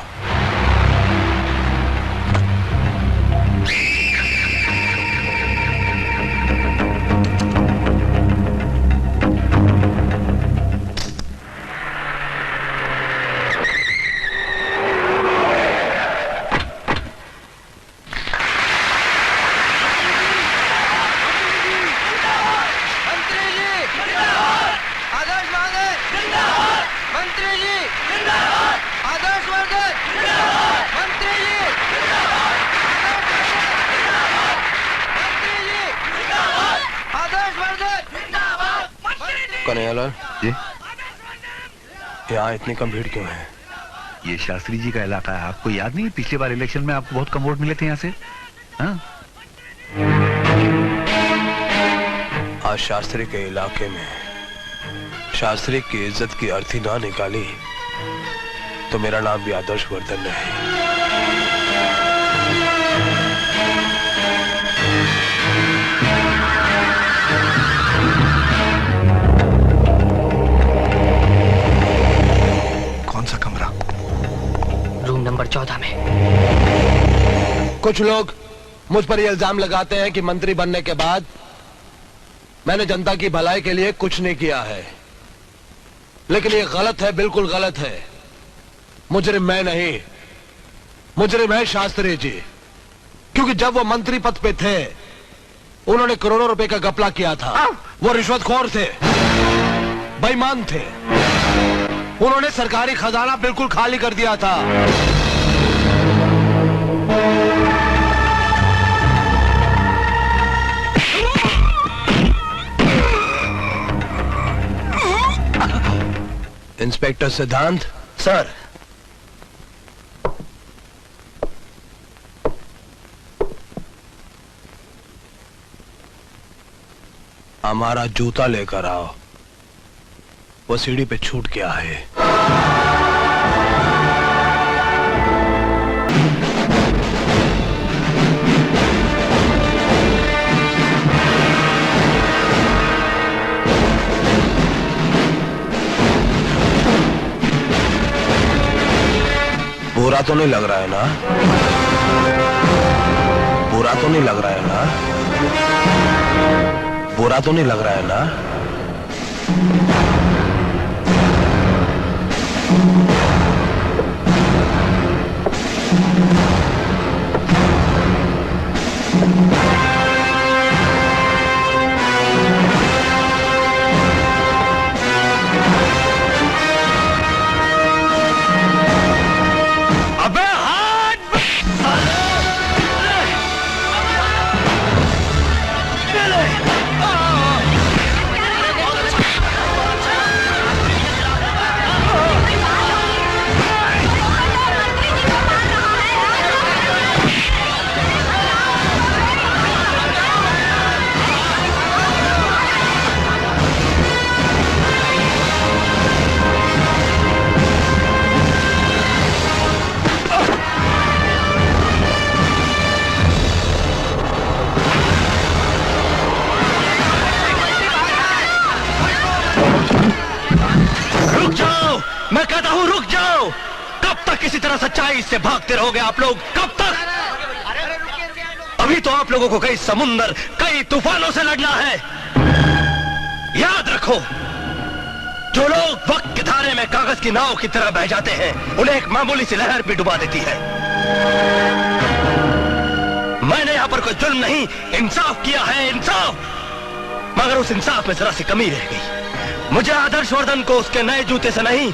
कन्हैयालाल जी, यहाँ इतनी कम भीड़ क्यों है? ये शास्त्री जी का इलाका है। आपको याद नहीं, पिछले बार इलेक्शन में आपको बहुत कम वोट मिले थे यहाँ से। हाँ? आज शास्त्री के इलाके में शास्त्री की इज्जत की अर्थी ना निकाली तो मेरा नाम भी आदर्श वर्धन नहीं। कौन सा कमरा? रूम नंबर 14 में। कुछ लोग मुझ पर यह इल्जाम लगाते हैं कि मंत्री बनने के बाद मैंने जनता की भलाई के लिए कुछ नहीं किया है, लेकिन ये गलत है, बिल्कुल गलत है। मुजरिम मैं नहीं, मुजरिम है शास्त्री जी, क्योंकि जब वो मंत्री पद पे थे उन्होंने करोड़ों रुपए का घपला किया था। वो रिश्वतखोर थे, बेईमान थे, उन्होंने सरकारी खजाना बिल्कुल खाली कर दिया था। इंस्पेक्टर सिद्धांत। सर। हमारा जूता लेकर आओ, वो सीढ़ी पे छूट गया है। बुरा तो नहीं लग रहा है ना? बुरा तो नहीं लग रहा है ना? बुरा तो नहीं लग रहा है ना? मैं कहता हूं रुक जाओ। कब तक किसी तरह सच्चाई से भागते रहोगे आप लोग? कब तक? अभी तो आप लोगों को कई समुंदर, कई तूफानों से लड़ना है। याद रखो, जो लोग वक्त के धारे में कागज की नाव की तरह बह जाते हैं, उन्हें एक मामूली सी लहर भी डुबा देती है। मैंने यहां पर कोई जुल्म नहीं, इंसाफ किया है, इंसाफ। मगर उस इंसाफ में जरा सी कमी रह गई। मुझे आदर्शवर्धन को उसके नए जूते से नहीं,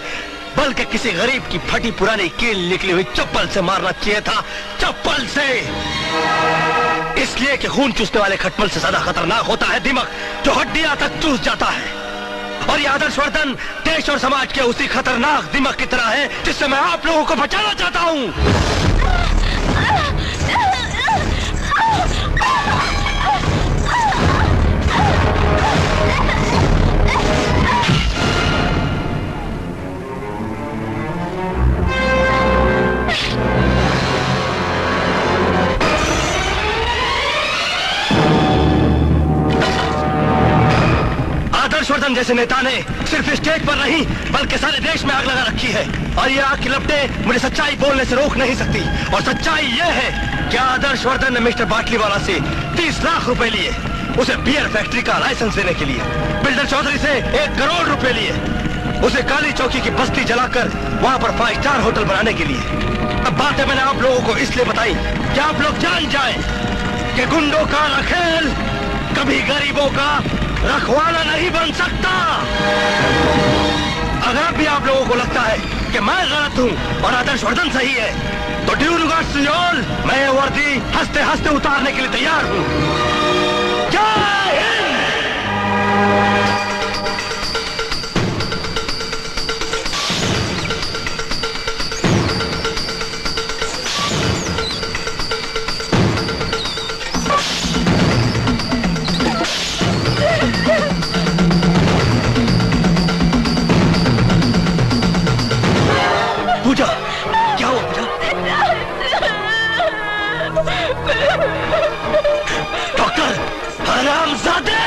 बल्कि किसी गरीब की फटी पुरानी कील निकली हुई चप्पल से मारना चाहिए था। चप्पल से। इसलिए कि खून चूसने वाले खटमल से ज्यादा खतरनाक होता है दिमाग, जो हड्डियां तक चूस जाता है। और ये आदर्शवर्धन देश और समाज के उसी खतरनाक दिमाग की तरह है जिससे मैं आप लोगों को बचाना चाहता हूं। आदर्शवर्धन जैसे नेता ने सिर्फ स्टेज पर नहीं बल्कि सारे देश में आग लगा रखी है। और ये आग की लपटें मुझे सच्चाई बोलने से रोक नहीं सकती। और सच्चाई ये है कि आदर्शवर्धन ने मिस्टर बाटलीवाला से 30 लाख रुपए लिए, उसे बियर फैक्ट्री का लाइसेंस देने के लिए। बिल्डर चौधरी से 1 करोड़ रुपए लिए, उसे काली चौकी की बस्ती जलाकर वहां पर 5 स्टार होटल बनाने के लिए। अब बातें मैंने आप लोगों को इसलिए बताई कि आप लोग जान जाएं कि गुंडों का रखेल कभी गरीबों का रखवाला नहीं बन सकता। अगर भी आप लोगों को लगता है कि मैं गलत हूं और आदर्शवर्धन सही है, तो ड्यू रिगार्ड्स टू ऑल, मैं ये वर्दी हंसते हंसते उतारने के लिए तैयार हूं। जय हिंद। पूजा, क्या हुआ पूजा? डॉक्टर, हरामजादे!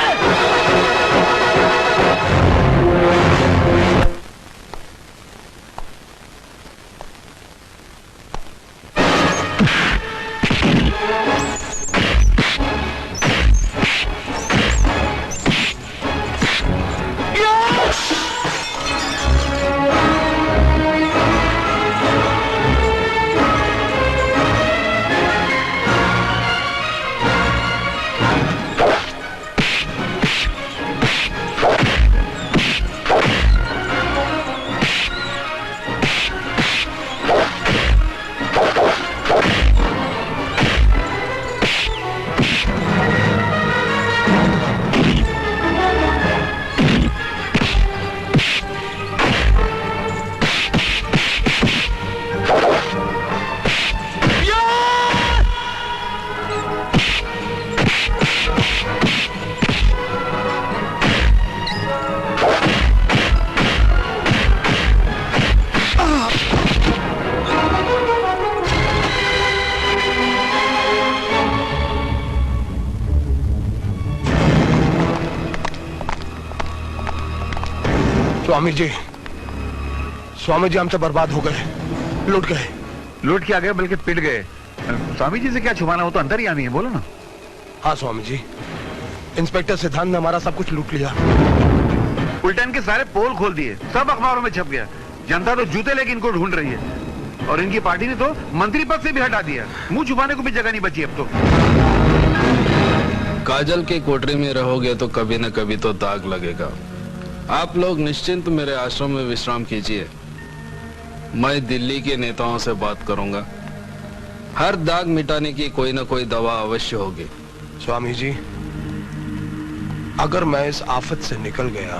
स्वामी जी हमसे बर्बाद हो गए, लूट गए। लूट के आ गए बल्कि पिट गए। स्वामी जी से क्या छुपाना, हो तो अंदर ही आनी है, बोलो ना। हाँ स्वामी जी, इंस्पेक्टर सिद्धांत ने हमारा सब कुछ लूट लिया। उल्टन के सारे पोल खोल दिए, सब अखबारों में छप गया। जनता तो जूते लेके इनको ढूंढ रही है और इनकी पार्टी ने तो मंत्री पद से भी हटा दिया। मुंह छुपाने को भी जगह नहीं बची अब तो। काजल की कोठरी में रहोगे तो कभी न कभी तो दाग लगेगा। आप लोग निश्चिंत मेरे आश्रम में विश्राम कीजिए। मैं दिल्ली के नेताओं से बात करूंगा। हर दाग मिटाने की कोई ना कोई दवा अवश्य होगी। स्वामी जी, अगर मैं इस आफत से निकल गया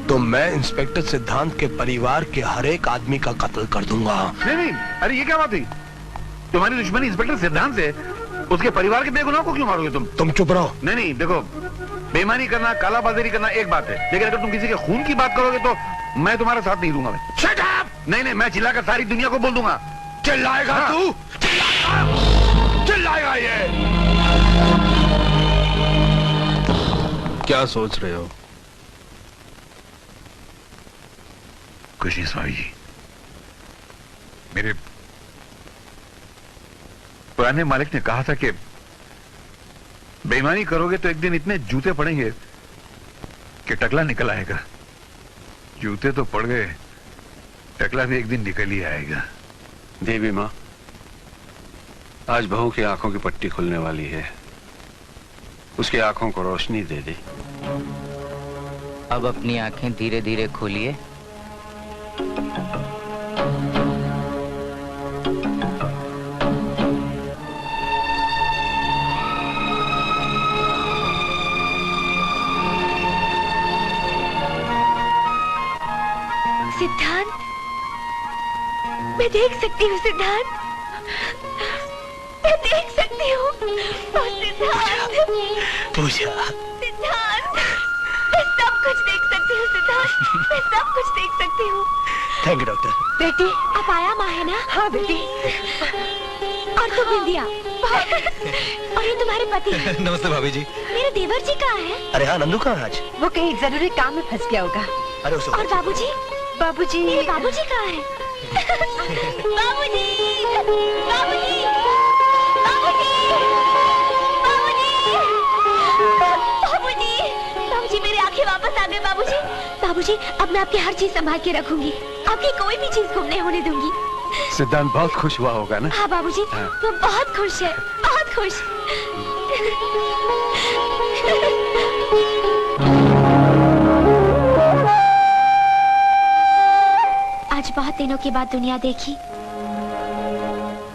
तो मैं इंस्पेक्टर सिद्धांत के परिवार के हर एक आदमी का कत्ल कर दूंगा। नहीं, अरे ये क्या बात हुई? तुम्हारी दुश्मनी इंस्पेक्टर सिद्धांत से, उसके परिवार के बेगुनाह को क्यों मारोगे तुम चुप रहो। नहीं, देखो, बेईमानी करना, कालाबाजारी करना एक बात है, लेकिन अगर तुम किसी के खून की बात करोगे तो मैं तुम्हारा साथ नहीं दूंगा। Shut up! नहीं, मैं चिल्लाकर सारी दुनिया को बोल दूंगा। चिल्लाएगा? हाँ। तू चिल्लाएगा ये? क्या सोच रहे हो? कुछ नहीं स्वामी जी। मेरे पुराने मालिक ने कहा था कि बेईमानी करोगे तो एक दिन इतने जूते पड़ेंगे कि टकला निकल आएगा। जूते तो पड़ गए, टकला भी एक दिन निकल ही आएगा। देवी माँ, आज बहू की आंखों की पट्टी खुलने वाली है। उसकी आंखों को रोशनी दे दे। अब अपनी आंखें धीरे धीरे खोलिए। सिद्धांत, मैं देख सकती हूँ सिद्धांत, मैं देख सकती हूँ। सिद्धांत, पूजा, सिद्धांत, मैं सब कुछ देख सकती हूँ सिद्धांत, मैं सब कुछ देख सकती हूँ। Thank you doctor. बेटी, आप आया माँ है ना? हाँ बेटी। और तुम बिंदिया, और ये तुम्हारे पति। नमस्ते भाभी जी। मेरे देवर जी कहाँ है? अरे हाँ, नंदू कहाँ है आज? वो कहीं जरूरी काम में फंस गया होगा। अरे उसे और बाबूजी? बाबूजी, मेरे बाबूजी कहाँ है? बाबूजी, बाबूजी, बाबूजी, बाबूजी, बाबूजी, बाबूजी, मेरी आंखें वापस आ गई बाबूजी। बाबूजी, अब मैं आपकी हर चीज संभाल के रखूंगी, आपकी कोई भी चीज गुम नहीं होने दूंगी। सिद्धांत बहुत खुश हुआ होगा ना? हाँ बाबूजी, वो बहुत खुश है, बहुत खुश। आज बहुत दिनों के बाद दुनिया देखी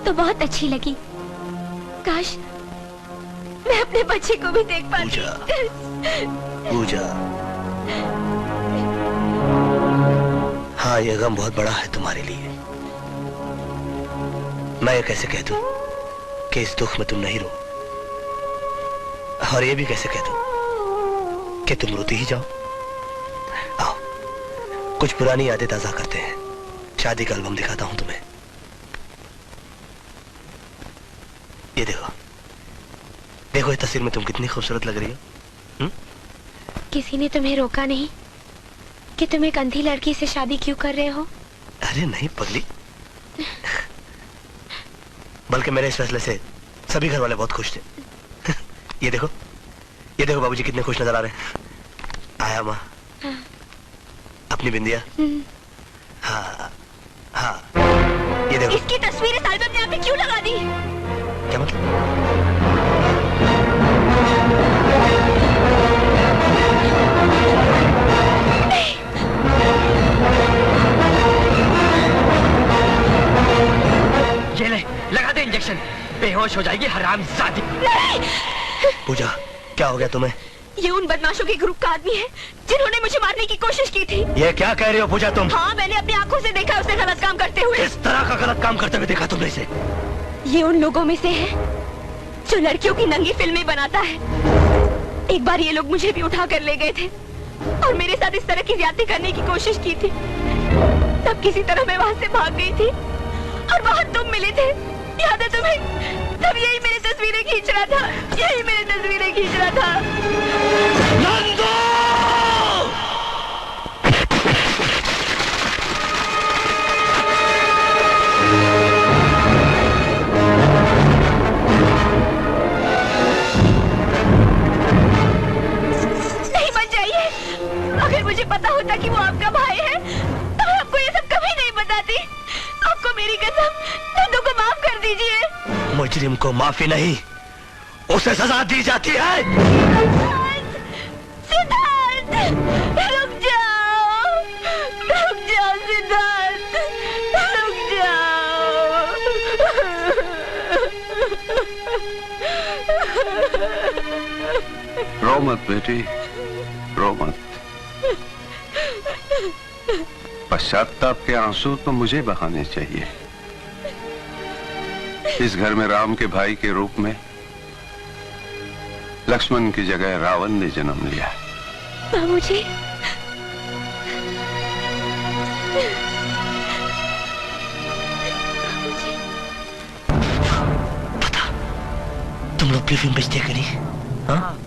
तो बहुत अच्छी लगी। काश मैं अपने बच्चे को भी देख पाती। पूजा, हाँ ये गम बहुत बड़ा है तुम्हारे लिए। मैं ये कैसे कह दूं कि इस दुख में तुम नहीं रो, और ये भी कैसे कह दूं कि तुम रोती ही जाओ। आओ कुछ पुरानी यादें ताजा करते हैं। शादी का एल्बम दिखाता हूं तुम्हें। ये देखो, देखो इस तस्वीर में तुम कितनी खूबसूरत लग रही हो। किसी ने तुम्हें रोका नहीं कि तुम एक अंधी लड़की से शादी क्यों कर रहे हो? अरे नहीं पगली, बल्कि मेरे इस फैसले से सभी घर वाले बहुत खुश थे। ये देखो बाबूजी कितने खुश नजर आ रहे हैं। आया माँ, अपनी बिंदिया। हाँ हाँ, ये देखो। इसकी तस्वीर इस एल्बम में आपने क्यों लगा दी? क्या मतलब? ये ले, लगा दे इंजेक्शन, बेहोश हो जाएगी हरामजादी। पूजा, क्या हो गया तुम्हें? ये उन बदमाशों के ग्रुप का आदमी है जिन्होंने मुझे मारने की कोशिश की थी। ये क्या कह रही हो पूजा तुम? हाँ, मैंने अपनी आंखों से देखा उसे गलत काम करते हुए। किस तरह का गलत काम करते हुए देखा तुमने इसे? ये उन लोगों में से है जो लड़कियों की नंगी फिल्में बनाता है। एक बार ये लोग मुझे भी उठा कर ले गए थे और मेरे साथ इस तरह की ज्यादती करने की कोशिश की थी। तब किसी तरह मैं वहां से भाग गई थी और वहां तुम मिले थे, याद है तुम्हें? तब यही मेरी तस्वीरें खींच रहा था, यही मेरी तस्वीरें खींच रहा था। नंदू! नहीं बच जाइए। अगर मुझे पता होता कि वो आपका भाई है तो मैं आपको ये सब कभी नहीं बताती। आपको मेरी कसम, नंदू को माफ कर दीजिए। मुजरिम को माफी नहीं, उसे सजा दी जाती है। सिद्धार्थ, रुक जाओ सिद्धार्थ, रुक जाओ। रो मत बेटी, रो मत। पश्चाताप के आंसू तो मुझे बहाने चाहिए। इस घर में राम के भाई के रूप में लक्ष्मण की जगह रावण ने जन्म लिया। बाबूजी, पता, तुम लोग की फिल्म बेचते कि नहीं? हाँ?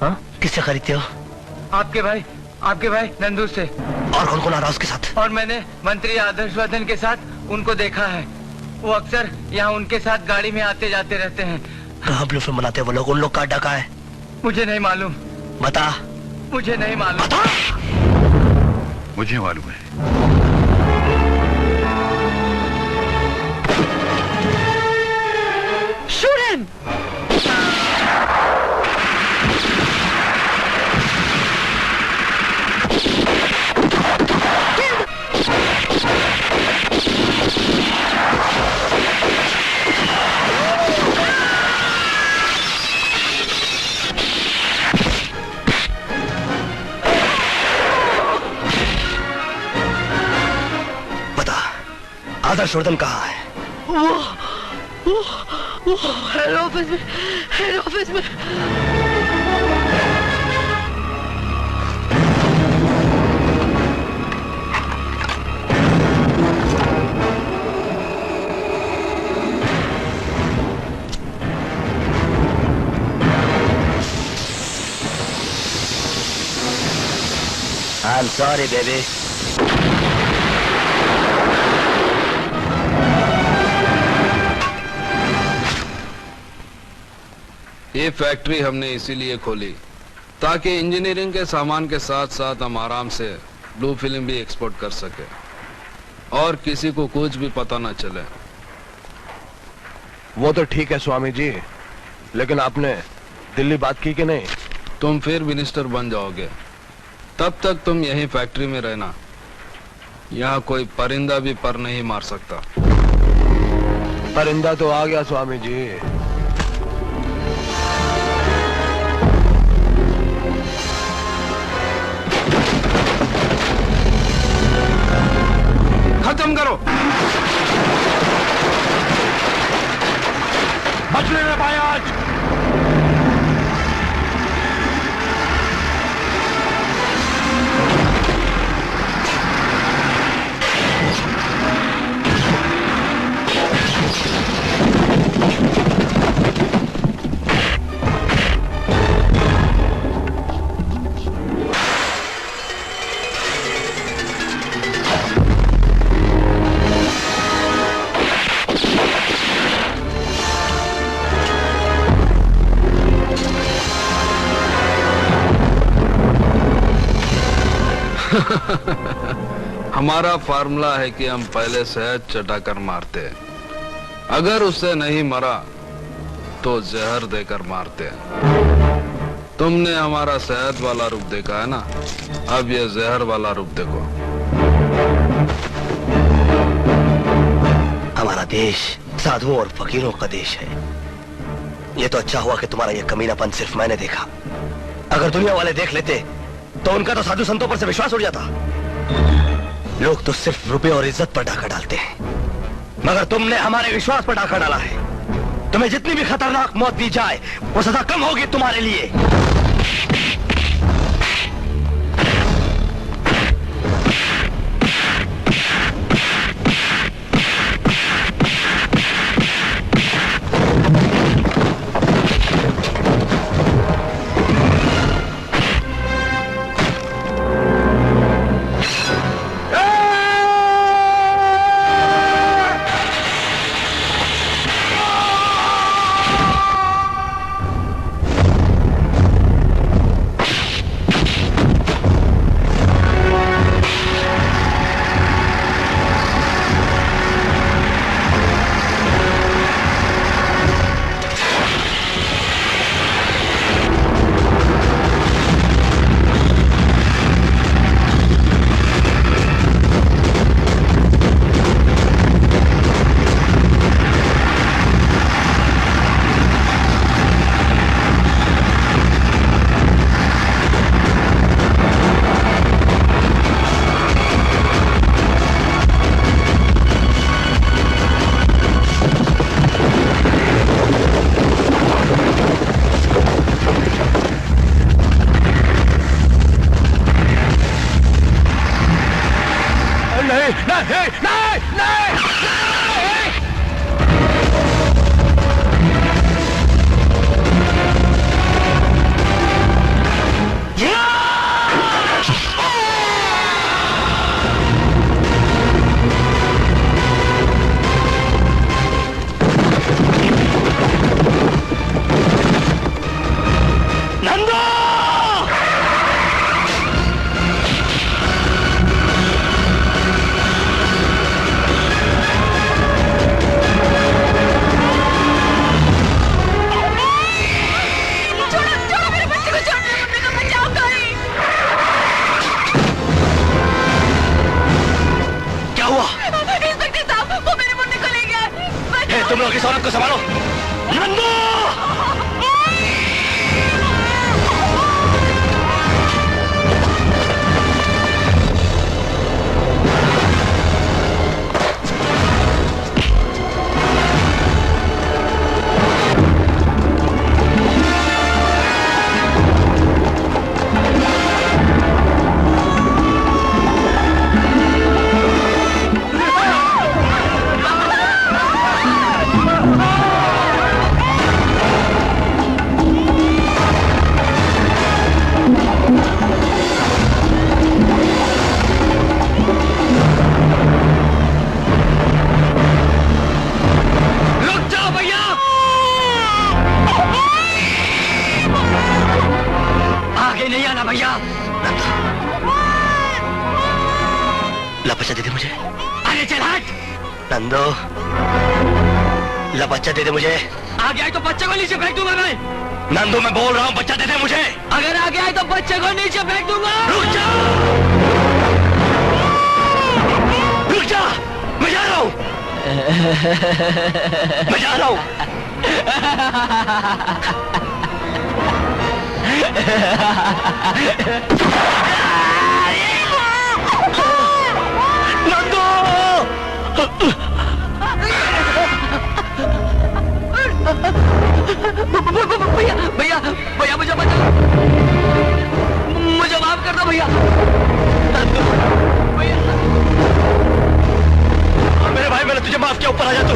हाँ? किससे खरीदते हो? आपके भाई आपके भाई नंदू से। और कौन कौन आ रहा उसके साथ? और मैंने मंत्री आदर्शवर्धन के साथ उनको देखा है। वो अक्सर यहाँ उनके साथ गाड़ी में आते जाते रहते हैं। कहाँ ब्लू फिल्म बनाते हैं वो लोग? उन लोग का अड्डा कहाँ है? मुझे नहीं मालूम। बता। मुझे नहीं मालूम। बता। मुझे मालूम है। Shoot him! आदर्शवर्धन कहाँ है? वो हेड ऑफिस में, हेड ऑफिस में। I'm sorry, baby. ये फैक्ट्री हमने इसीलिए खोली ताकि इंजीनियरिंग के सामान के साथ साथ हम आराम से ब्लू फिल्म भी एक्सपोर्ट कर सके और किसी को कुछ भी पता ना चले। वो तो ठीक है स्वामी जी, लेकिन आपने दिल्ली बात की कि नहीं? तुम फिर मिनिस्टर बन जाओगे, तब तक तुम यहीं फैक्ट्री में रहना। यहाँ कोई परिंदा भी पर नहीं मार सकता। परिंदा तो आ गया स्वामी जी। खत्म करो। बचने न पाए आज। हमारा फार्मूला है कि हम पहले शहद चटाकर मारते हैं, अगर उससे नहीं मरा तो जहर देकर मारते हैं। तुमने हमारा शहद वाला रूप देखा है ना, अब ये जहर वाला रूप देखो। हमारा देश साधुओं और फकीरों का देश है। ये तो अच्छा हुआ कि तुम्हारा ये कमीनापन सिर्फ मैंने देखा। अगर दुनिया वाले देख लेते तो उनका तो साधु संतों पर से विश्वास उड़ जाता। लोग तो सिर्फ रुपए और इज्जत पर डाका डालते हैं, मगर तुमने हमारे विश्वास पर डाका डाला है। तुम्हें जितनी भी खतरनाक मौत दी जाए वो सजा कम होगी तुम्हारे लिए। तुम लोग इस औरत को संभालो। नंदू! भैया ला बच्चा दे दे मुझे। अरे चल हट। नंदो ला बच्चा दे दे मुझे। आगे आए तो बच्चे को नीचे फेंक दूंगा मैं। नंदो मैं बोल रहा हूँ बच्चा दे दे मुझे। अगर आगे आए तो बच्चे को नीचे फेंक दूंगा। रुक जा, रुक जा, मैं जा रहा हूँ, मैं जा रहा हूँ। नंदू! भैया भैया भैया मुझे बचा, मुझे माफ कर दो भैया। नंदू भैया, मेरे भाई मैंने तुझे माफ किया, ऊपर आ जा तू।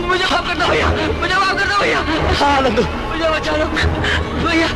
मुझे माफ कर दो भैया, मुझे माफ कर दो भैया। हाँ नंदू मुझे बचा लो भैया।